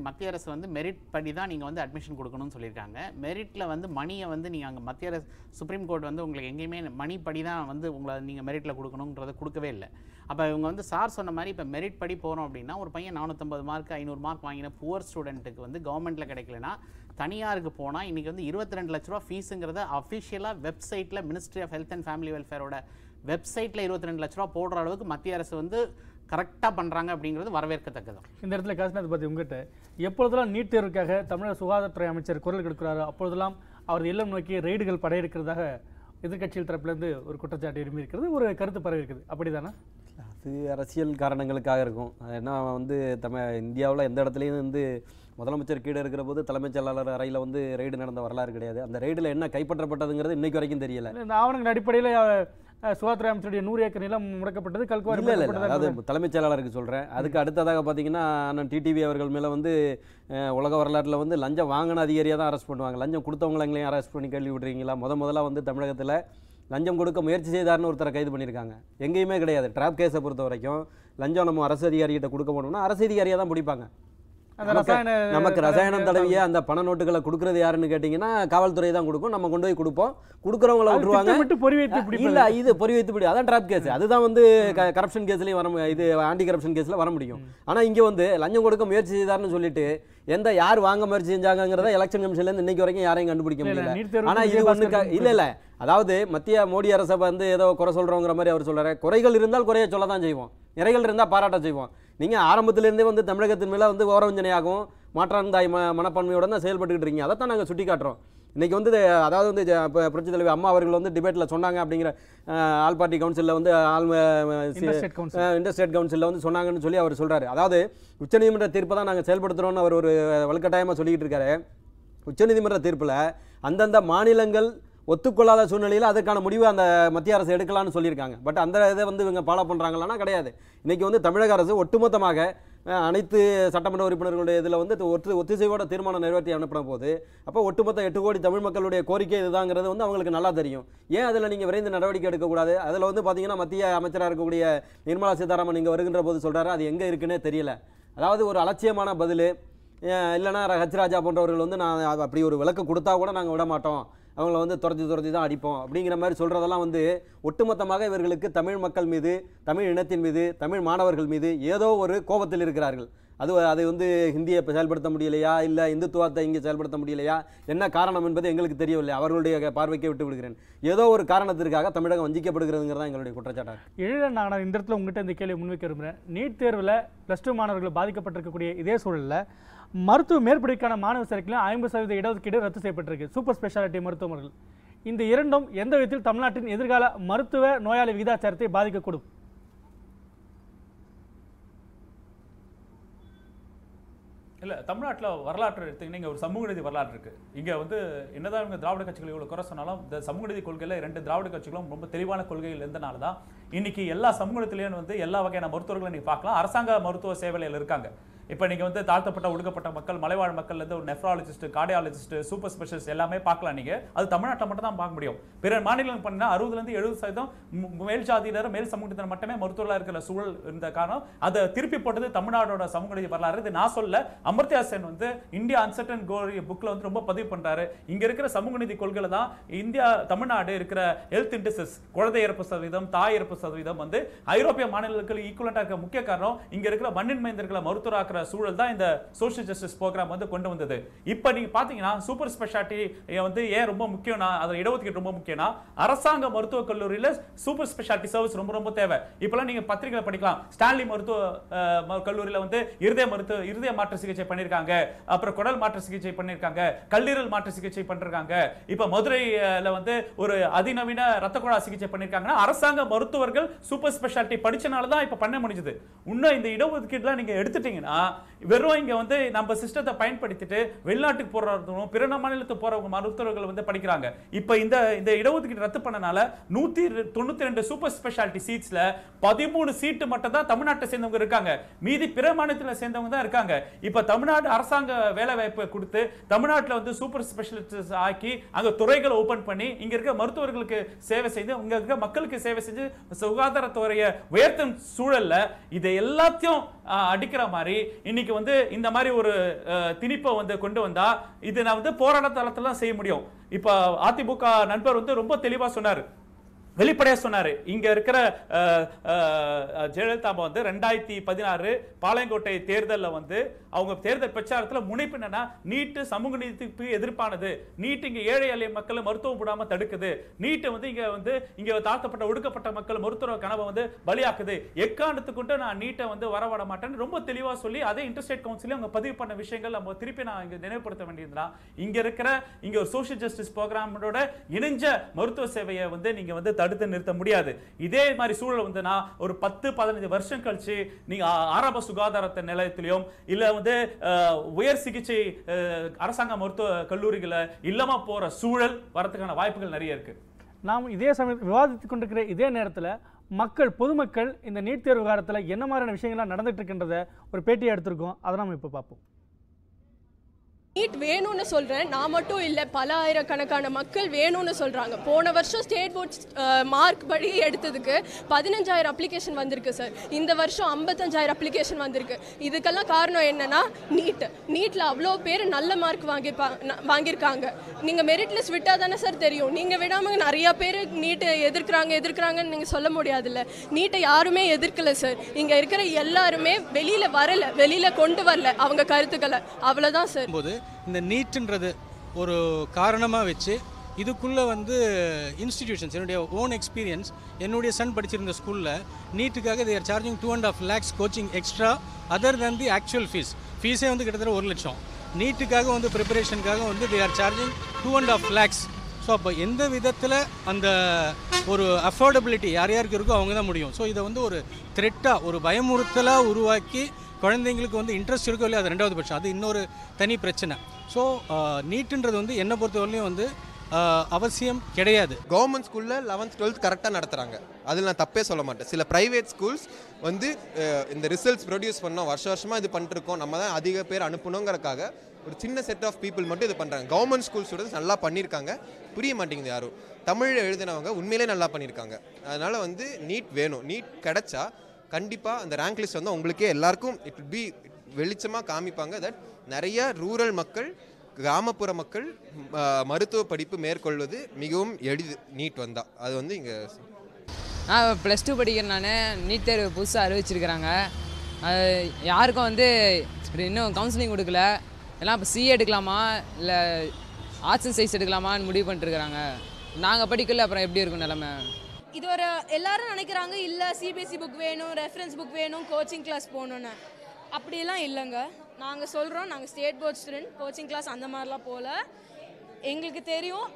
மத்திய அரசு வந்து மெரிட் படி தான் நீங்கள் வந்து அட்மிஷன் கொடுக்கணும்னு சொல்லியிருக்காங்க. மெரிட்டில் வந்து மணியை வந்து நீங்கள் அங்கே மத்திய அரசு சுப்ரீம் கோர்ட் வந்து உங்களுக்கு எங்கேயுமே மணி படி தான் வந்து உங்களை நீங்கள் மெரிட்டில் கொடுக்கணுன்றதை கொடுக்கவே இல்லை. அப்போ இவங்க வந்து சார் சொன்ன மாதிரி இப்போ மெரிட் படி போகிறோம் அப்படின்னா ஒரு பையன் 450 மார்க் 500 மார்க் வாங்கின புவர் ஸ்டூடெண்ட்டுக்கு வந்து கவர்மெண்ட்டில் கிடைக்கலனா தனியாருக்கு போனால் இன்றைக்கி வந்து 22 லட்ச ரூபா ஃபீஸுங்கிறத அஃபிஷியலாக வெப்சைட்டில் ministry of health and family வெல்ஃபேரோட வெப்சைட்டில் 22 லட்ச ரூபா போடுற அளவுக்கு மத்திய அரசு வந்து கரெக்டாக பண்ணுறாங்க அப்படிங்கிறது வரவேற்கத்தக்கது. இந்த இடத்துல காசிநாத் பற்றி உங்ககிட்ட எப்பொழுதெல்லாம் நீட் தேர்வுக்காக தமிழக சுகாதாரத்துறை அமைச்சர் குரல் கொடுக்கிறாரோ அப்பொழுதெல்லாம் அவர் இல்லம் நோக்கி ரெய்டுகள் படையெடுக்கிறதாக எதிர்கட்சிகள் தரப்பிலிருந்து ஒரு குற்றச்சாட்டு எழுப்பி இருக்கிறது, ஒரு கருத்து பரவி இருக்குது. அப்படிதானே? அது அரசியல் காரணங்களுக்காக இருக்கும். ஏன்னா வந்து இந்தியாவில் எந்த இடத்துலையும் வந்து முதலமைச்சர் கீழே இருக்கிற போது தலைமைச் செயலாளர் அறையில் வந்து ரெய்டு நடந்த வரலாறு கிடையாது. அந்த ரெய்டில் என்ன கைப்பற்றப்பட்டதுங்கிறது இன்னைக்கு வரைக்கும் தெரியல. இந்த ஆவணங்கள் அடிப்படையில் சுகாதார அமைச்சருடைய 100 ஏக்கர் நிலம் முடக்கப்பட்டது. கல்குவாரி அதாவது தலைமைச் செயலாளருக்கு சொல்கிறேன். அதுக்கு அடுத்ததாக பார்த்தீங்கன்னா அண்ணன் டிடிவி அவர்கள் மேலே வந்து உலக வரலாற்றில் வந்து லஞ்சம் வாங்கின அதிகாரியாக தான் அரெஸ்ட் பண்ணுவாங்க. லஞ்சம் கொடுத்தவங்களையும் அரெஸ்ட் பண்ணி கேள்வி விடுறீங்களா? முதல்ல வந்து தமிழகத்தில் லஞ்சம் கொடுக்க முயற்சி செய்தார்னு ஒருத்தரை கைது பண்ணியிருக்காங்க. எங்கேயுமே கிடையாது. ட்ராப் கேஸை பொறுத்த வரைக்கும் லஞ்சம் நம்ம அரசு அதிகாரிகிட்ட கொடுக்க போனோம்னா அரசு அதிகாரியாக தான் பிடிப்பாங்க. நமக்கு ரசாயனம் தடவிய அந்த பண நோட்டுகளை கொடுக்கறது யாருன்னு கேட்டீங்கன்னா காவல்துறை தான் கொடுக்கும். நம்ம கொண்டு போய் கொடுப்போம், கொடுக்குறவங்களை விட்டுருவாங்க. இல்ல இது பொறி வைத்து பிடி, அதான் டிராப் கேஸ். அதுதான் வந்து கரப்ஷன் கேஸ்லயும் வர, இது ஆன்டி கரப்ஷன் கேஸ்ல வர முடியும். ஆனா இங்க வந்து லஞ்சம் கொடுக்க முயற்சி செய்தார்னு சொல்லிட்டு யார் வாங்க முயற்சி செஞ்சாங்கிறத எலெக்ஷன் கமிஷன்ல இருந்து இன்னைக்கு வரைக்கும் யாரையும் கண்டுபிடிக்க முடியல. ஆனா இது ஒண்ணு இல்ல அதாவது மத்திய மோடி அரசை வந்து ஏதோ குறை சொல்றோங்கிற மாதிரி அவர் சொல்றாரு. குறைகள் இருந்தால் குறைய சொல்ல தான் செய்வோம், நிறைகள் இருந்தால் பாராட்ட செய்வோம். நீங்கள் ஆரம்பத்திலேருந்தே வந்து தமிழகத்தின் மேலே வந்து ஓரவஞ்சனையாகவும் மாற்றாந்தாய் மனப்பான்மையோட தான் செயல்பட்டுக்கிட்டு இருக்கீங்க. அதை தான் நாங்கள் சுட்டி காட்டுறோம். இன்றைக்கி வந்து அதாவது வந்து இப்போ புரட்சி தலைவி அம்மா அவர்கள் வந்து டிபேட்டில் சொன்னாங்க அப்படிங்கிற ஆல் பார்ட்டி கவுன்சிலில் வந்து இன்டர் ஸ்டேட் கவுன்சிலில் வந்து சொன்னாங்கன்னு சொல்லி அவர் சொல்கிறாரு. அதாவது உச்சநீதிமன்ற தீர்ப்பை தான் நாங்கள் செயல்படுத்துகிறோன்னு அவர் ஒரு வலுக்கட்டாயமாக சொல்லிக்கிட்டு இருக்காரு. உச்சநீதிமன்ற தீர்ப்பில் அந்தந்த மாநிலங்கள் ஒத்துக்கொள்ளாத சூழ்நிலையில் அதற்கான முடிவு அந்த மத்திய அரசு எடுக்கலாம்னு சொல்லியிருக்காங்க. பட் அந்த இதை வந்து இவங்க ஃபாலோ பண்ணுறாங்களான்னா கிடையாது. இன்றைக்கி வந்து தமிழக அரசு ஒட்டுமொத்தமாக அனைத்து சட்டமன்ற உறுப்பினர்களுடைய இதில் வந்து ஒத்திசைவோட தீர்மானம் நிறைவேற்றி அனுப்பின போது அப்போ ஒட்டுமொத்த 8 கோடி தமிழ் மக்களுடைய கோரிக்கை இதுதாங்கிறது வந்து அவங்களுக்கு நல்லா தெரியும். ஏன் அதில் நீங்கள் விரைந்து நடவடிக்கை எடுக்கக்கூடாது? அதில் வந்து பார்த்தீங்கன்னா மத்திய அமைச்சராக இருக்கக்கூடிய நிர்மலா சீதாராமன் இங்கே வருகின்ற போது சொல்கிறாரு, அது எங்கே இருக்குன்னே தெரியல. அதாவது ஒரு அலட்சியமான பதில். இல்லைனா ஹச் ராஜா போன்றவர்கள் வந்து நான் அப்படி ஒரு விளக்கு கொடுத்தா கூட நாங்கள் விட மாட்டோம், அவங்கள வந்து துரத்தி தான் அடிப்போம் அப்படிங்கிற மாதிரி சொல்கிறதெல்லாம் வந்து ஒட்டுமொத்தமாக இவர்களுக்கு தமிழ் மக்கள் மீது, தமிழ் இனத்தின் மீது, தமிழ் மாணவர்கள் மீது ஏதோ ஒரு கோபத்தில் இருக்கிறார்கள். அதை வந்து ஹிந்தியை செயல்படுத்த முடியலையா, இல்லை இந்துத்துவத்தை இங்கே செயல்படுத்த முடியலையா, என்ன காரணம் என்பது எங்களுக்கு தெரியவில்லை. அவர்களுடைய பார்வைக்கே விட்டு விடுகிறேன். ஏதோ ஒரு காரணத்திற்காக தமிழகம் வஞ்சிக்கப்படுகிறதுங்கிறது தான் எங்களுடைய குற்றச்சாட்டாக. நான் இந்த இடத்துல உங்ககிட்ட இந்த கேள்வி முன்வைக்க விரும்புகிறேன். நீட் தேர்வில் +2 மாணவர்கள் பாதிக்கப்பட்டிருக்கக்கூடிய இதே சூழலில் மருத்துவ மேற்படிக்கான மாணவர் சேர்க்கையில் 50% இடஒதுக்கீடு ரத்து செய்யப்பட்டிருக்கு. சூப்பர் ஸ்பெஷாலிட்டி மருத்துவமனைகள். இந்த இரண்டும் எந்த விதத்தில் தமிழ்நாட்டின் எதிர்கால மருத்துவ நோயாளி விகிதாச்சாரத்தை பாதிக்கக்கூடும்? இல்லை, தமிழ்நாட்டில் வரலாற்று எடுத்தீங்கன்னா இங்கே ஒரு சமூக நீதி வரலாறு இருக்குது. இங்கே வந்து என்னதான் இவங்க திராவிட கட்சிகள் இவ்வளோ குறை சொன்னாலும் இந்த சமூக நீதி கொள்கையில் 2 திராவிட கட்சிகளும் ரொம்ப தெளிவான கொள்கைகள் இருந்தனால தான் இன்னைக்கு எல்லா சமூகத்திலையும் வந்து எல்லா வகையான மருத்துவர்களை நீங்கள் பார்க்கலாம். அரசாங்க மருத்துவ சேவையில் இருக்காங்க. இப்போ நீங்கள் வந்து தாழ்த்தப்பட்ட ஒடுக்கப்பட்ட மக்கள், மலைவாழ் மக்கள்லேருந்து ஒரு நெஃப்ராலஜிஸ்ட், கார்டியாலஜிஸ்ட், சூப்பர் ஸ்பெஷலிஸ்ட் எல்லாமே பார்க்கலாம். நீங்கள் அது தமிழ்நாட்டில் மட்டும் தான் பார்க்க முடியும். பிற மாநிலங்கள் பண்ணா 60% 70% மேல் ஜாதியினர், மேல் சமூகத்தினர் மட்டுமே மருத்துவர்களாக இருக்கிற சூழல் இருந்த காரணம் அதை திருப்பி போட்டது தமிழ்நாடோட சமூக நீதி வரலாறு. இது நான் சொல்ல, அமர்த்தியா சென் வந்து இந்தியா அன்சர்டன் கோரி புக்கில் வந்து ரொம்ப பதிவு பண்ணுறாரு. இங்கே இருக்கிற சமூக நீதி கொள்கையில் தான் இந்தியா தமிழ்நாடு இருக்கிற ஹெல்த் இண்டெக்ஸ், குழந்தை இறப்பு சதவீதம், தாய் இறப்பு சதவீதம் வந்து ஐரோப்பிய மாநிலங்களுக்கு ஈக்குவலண்டாக இருக்க முக்கிய காரணம் இங்கே இருக்கிற மண்ணின் மைந்தர்களை மருத்துவராக்கிற சூழல் தான் இந்த சோஷியல் ஜஸ்டிஸ் ப்ரோக்ராம் வந்து கொண்டு வந்தது. இப்போ நீங்க பாத்தீங்கன்னா சூப்பர் ஸ்பெஷாலிட்டி வந்து ஏன் ரொம்ப முக்கியம்னா, அதோட இடஒதுக்கீடு ரொம்ப முக்கியம்னா, அரசாங்க மருத்துவக் கல்லூரியில் சூப்பர் ஸ்பெஷாலிட்டி சர்வீஸ் ரொம்ப ரொம்ப தேவை. இப்பெல்லாம் நீங்க பத்திரிகை படிக்கலாம், ஸ்டான்லி மருத்துவ கல்லூரியில் வந்து இருதய மாற்று சிகிச்சை பண்ணியிருக்காங்க, அப்புறம் குடல் மாற்று சிகிச்சை பண்ணியிருக்காங்க, கல்லீரல் மாற்று சிகிச்சை பண்ணிருக்காங்க. இப்ப மதுரையில வந்து ஒரு அதிநவீன ரத்த குழாய் சிகிச்சை பண்ணியிருக்காங்கன்னா அரசாங்க மருத்துவர்கள் சூப்பர் ஸ்பெஷாலிட்டி படிச்சனால தான் இப்ப பண்ண முடிஞ்சது. இன்னும் இந்த இடஒதுக்கீடுலாம் நீங்க எடுத்துட்டீங்கன்னா வெறும் இங்க வந்து நம்ம சிஸ்டத்தை பயன்படுத்திட்டு வெளிநாட்டுக்கு போறவங்களும் பிற மாநிலத்துக்கு போறவங்க மருத்துவர்கள் வந்து படிக்கிறாங்க. இப்ப இந்த இடஒதுக்கீடு ரத்து பண்ணனால 192 சூப்பர் ஸ்பெஷாலிட்டி சீட்ஸ்ல 13 சீட்டு மட்டும் தான் தமிழ்நாட்டை சேர்ந்தவங்க இருக்காங்க. மீதி பிற மாநிலத்தில் சேர்ந்தவங்க தான் இருக்காங்க. இப்ப தமிழ்நாடு அரசாங்க வேலை வாய்ப்பை கொடுத்து தமிழ்நாட்டில் வந்து சூப்பர் ஸ்பெஷலிஸ்ட் ஆக்கி அங்க துறைகளை ஓபன் பண்ணி இங்க இருக்க மருத்துவர்களுக்கு சேவை செய்து இங்க இருக்க மக்களுக்கு சேவை செஞ்சு சுகாதாரத்துறையை உயர்த்தும் சூழல்ல இதை எல்லாத்தையும் அடிக்கிற மாதிரி இன்னைக்கு வந்து இந்த மாதிரி ஒரு திணிப்பை வந்து கொண்டு வந்தா இது நான் வந்து போராட்ட தளத்துல செய்ய முடியும். இப்ப அதிமுக நண்பர் வந்து ரொம்ப தெளிவா சொன்னாரு, வெளிப்படையா சொன்னாரு. இங்க இருக்கிற ஜெயலலிதா வந்து 2016 பாளையங்கோட்டை தேர்தலில் வந்து அவங்க தேர்தல் பிரச்சாரத்தில் முனைப்பு என்னன்னா, நீட்டு சமூக நீதிக்கு எதிர்ப்பானது, நீட் இங்க ஏழை எளிய மக்களை மருத்துவம் விடாம தடுக்குது, நீட்டு வந்து இங்க தாழ்த்தப்பட்ட ஒடுக்கப்பட்ட மக்கள் மருத்துவ கனவை வந்து பலியாக்குது, எக்காரணத்துக்கு நான் நீட்டை வந்து வரவிட மாட்டேன்னு ரொம்ப தெளிவா சொல்லி அதே இன்டர்ஸ்டேட் கவுன்சில் அவங்க பதிவு பண்ண விஷயங்கள் நம்ம திருப்பி நான் இங்க நினைவுபடுத்த வேண்டியதுனா, இங்க ஒரு சோஷியல் ஜஸ்டிஸ் ப்ரோக்ராமோட இணைஞ்ச மருத்துவ சேவையை வந்து நீங்க வந்து தடுத்து நிறுத்த முடியாது. இதே மாதிரி சூழல் வந்து நான் ஒரு 10-15 வருஷம் கழிச்சு நீங்க ஆரம்ப சுகாதார நிலையத்திலும் இல்ல வந்து உயர் சிகிச்சை அரசாங்க மருத்துவ கல்லூரிகளை இல்லாம போற சூழல் வரதுக்கான வாய்ப்புகள் நிறைய இருக்கு. நாம் இதே சமயம் விவாதித்துக் கொண்டிருக்கிற இதே நேரத்தில் பொதுமக்கள் இந்த நீட் தேர்வு விவகாரத்தில் என்ன மாதிரியான விஷயங்கள்லாம் நடந்துட்டு இருக்கின்றத ஒரு பேட்டியை எடுத்திருக்கோம். அதை நம்ம இப்போ பார்ப்போம். நீட் வேணும்னு சொல்கிறேன், நான் மட்டும் இல்லை, பல ஆயிரக்கணக்கான மக்கள் வேணும்னு சொல்கிறாங்க. போன வருஷம் ஸ்டேட் போர்ட்ஸ் மார்க் படி எடுத்ததுக்கு 15,000 அப்ளிகேஷன் வந்திருக்கு சார். இந்த வருஷம் 55,000 அப்ளிகேஷன் வந்திருக்கு. இதுக்கெல்லாம் காரணம் என்னன்னா நீட்டில் அவ்வளோ பேர் நல்ல மார்க் வாங்கியிருக்காங்க. நீங்கள் மெரிட் லிஸ்ட் விட்டால் தானே சார் தெரியும். நீங்கள் விடாமல் நிறையா பேர் நீட்டை எதிர்க்கிறாங்கன்னு நீங்கள் சொல்ல முடியாதுல்ல. நீட்டை யாருமே எதிர்க்கலை சார். இங்கே இருக்கிற எல்லாருமே வெளியில் கொண்டு வரல அவங்க கருத்துக்களை, அவ்வளோதான் சார். இந்த நீட்ன்றது ஒரு காரணமாக வச்சு இதுக்குள்ளே வந்து இன்ஸ்டிடியூஷன்ஸ், என்னுடைய ஓன் எக்ஸ்பீரியன்ஸ், என்னுடைய சன் படிச்சிருந்த ஸ்கூலில் நீட்டுக்காக they are charging 2.5 lakhs coaching extra other than the actual ஃபீஸே வந்து கிட்டத்தட்ட 1 லட்சம். நீட்டுக்காக வந்து ப்ரிப்பரேஷனுக்காக வந்து they are charging 2.5 lakhs. So அப்போ எந்த விதத்தில் அந்த ஒரு அஃபோர்டபிலிட்டி யார் யாருக்கு இருக்கோ அவங்க தான் முடியும். ஸோ இதை வந்து ஒரு த்ரெட்டாக, ஒரு பயமுறுத்தலாக உருவாக்கி குழந்தைங்களுக்கு வந்து இன்ட்ரெஸ்ட் இருக்கோ இல்லையா, அது 2வது பட்சம், அது இன்னொரு தனி பிரச்சனை. ஸோ நீட்டுன்றது வந்து என்னை பொறுத்தவரையிலையும் வந்து அவசியம் கிடையாது. கவர்மெண்ட் ஸ்கூலில் 11th 12th கரெக்டாக நடத்துகிறாங்க, அதில் நான் தப்பே சொல்ல மாட்டேன். சில ப்ரைவேட் ஸ்கூல்ஸ் வந்து இந்த ரிசல்ட்ஸ் ப்ரொடியூஸ் பண்ணோம், வருஷமாக இது பண்ணிட்டுருக்கோம், நம்ம தான் அதிக பேர் அனுப்பணுங்கிறக்காக ஒரு சின்ன செட் ஆஃப் பீப்புள் மட்டும் இது பண்ணுறாங்க. கவர்மெண்ட் ஸ்கூல் ஸ்டூடெண்ட்ஸ் நல்லா பண்ணியிருக்காங்க, புரிய மாட்டேங்குது யாரும். தமிழில் எழுதினவங்க உண்மையிலே நல்லா பண்ணியிருக்காங்க. அதனால் வந்து நீட் வேணும். நீட் கிடைச்சா கண்டிப்பாக அந்த ரேங்க் லிஸ்ட் வந்து உங்களுக்கே எல்லாருக்கும் இட் பி வெளிச்சமாக காமிப்பாங்க. தட் நிறைய ரூரல் மக்கள், கிராமப்புற மக்கள் மருத்துவ படிப்பு மேற்கொள்வது மிகவும் எளிது நீட் வந்தால். அது வந்து இங்கே நான் +2 படிக்கிறேன். நான் நீட் தேர்வு புதுசாக அறிவிச்சிருக்கிறாங்க. யாருக்கும் வந்து இன்னும் கவுன்சிலிங் கொடுக்கல. எல்லாம் இப்போ சிஏ எடுக்கலாமா இல்லை ஆர்ட்ஸ் அண்ட் சயின்ஸ் எடுக்கலாமான்னு முடிவு பண்ணிட்டுருக்குறாங்க. நாங்கள் படிக்கல, அப்புறம் எப்படி இருக்கும் நிலமை? இது ஒரு எல்லாரும் நினைக்கிறாங்க, இல்லை சிபிஎஸ்சி புக் வேணும், ரெஃபரன்ஸ் புக் வேணும், கோச்சிங் கிளாஸ் போகணுன்னு. அப்படிலாம் இல்லைங்க. நாங்கள் சொல்கிறோம், நாங்கள் state board student, coaching class அந்த மாதிரிலாம் போகல. எங்களுக்கு தெரியும்,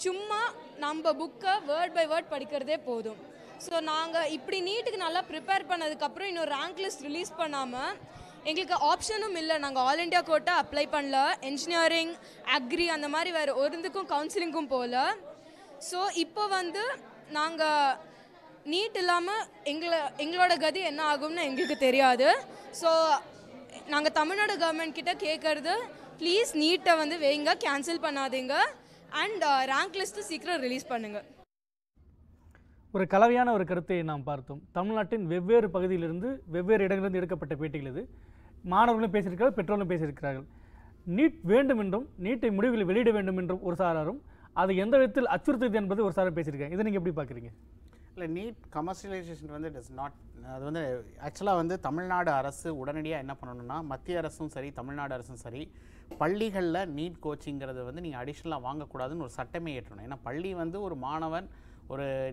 சும்மா நம்ம புக்கை வேர்ட் பை வேர்ட் படிக்கிறதே போதும். ஸோ நாங்கள் இப்படி நீட்டுக்கு நல்லா ப்ரிப்பேர் பண்ணதுக்கப்புறம் இன்னொரு ரேங்க் லிஸ்ட் ரிலீஸ் பண்ணாமல் எங்களுக்கு ஆப்ஷனும் இல்லை. நாங்கள் ஆல் இண்டியா கோட்டா அப்ளை பண்ணல, என்ஜினியரிங் அக்ரி அந்த மாதிரி வேறு ஒருந்துக்கும் கவுன்சிலிங்கும் போகல. ஸோ இப்போ வந்து நாங்கள் நீட் இல்லாமல் எங்களோட கதி என்ன ஆகும்னு எங்களுக்கு தெரியாது. ஸோ நாங்கள் தமிழ்நாடு கவர்மெண்ட் கிட்ட கேட்குறது, ப்ளீஸ் நீட்டை வந்து வைங்க, கேன்சல் பண்ணாதீங்க, அண்ட் ரேங்க் லிஸ்ட்டு சீக்கிரம் ரிலீஸ் பண்ணுங்கள். ஒரு கலவையான ஒரு கருத்தை நாம் பார்த்தோம். தமிழ்நாட்டின் வெவ்வேறு பகுதியிலிருந்து வெவ்வேறு இடங்களிலிருந்து எடுக்கப்பட்ட பேட்டிகள் இது. மாணவர்களும் பேசியிருக்கிறார்கள், பெற்றோர்களும் பேசியிருக்கிறார்கள். நீட் வேண்டும் என்றும் நீட்டை முடிவில் வெளியிட வேண்டும் என்றும் ஒரு சாராரும், அது எந்த விதத்தில் அச்சுறுத்துது என்பது ஒரு சாரம் பேசியிருக்காங்க. இதை நீங்கள் எப்படி பார்க்குறீங்க? இல்லை, நீட் கமர்ஷியலைசேஷன் வந்து இட் இஸ் நாட், அது வந்து ஆக்சுவலாக வந்து தமிழ்நாடு அரசு உடனடியாக என்ன பண்ணணும்னா, மத்திய அரசும் சரி தமிழ்நாடு அரசும் சரி பள்ளிகளில் நீட் கோச்சிங்கிறது வந்து நீங்கள் அடிஷ்னலாக வாங்கக்கூடாதுன்னு ஒரு சட்டமே ஏற்றணும். ஏன்னா பள்ளி வந்து ஒரு மாணவன்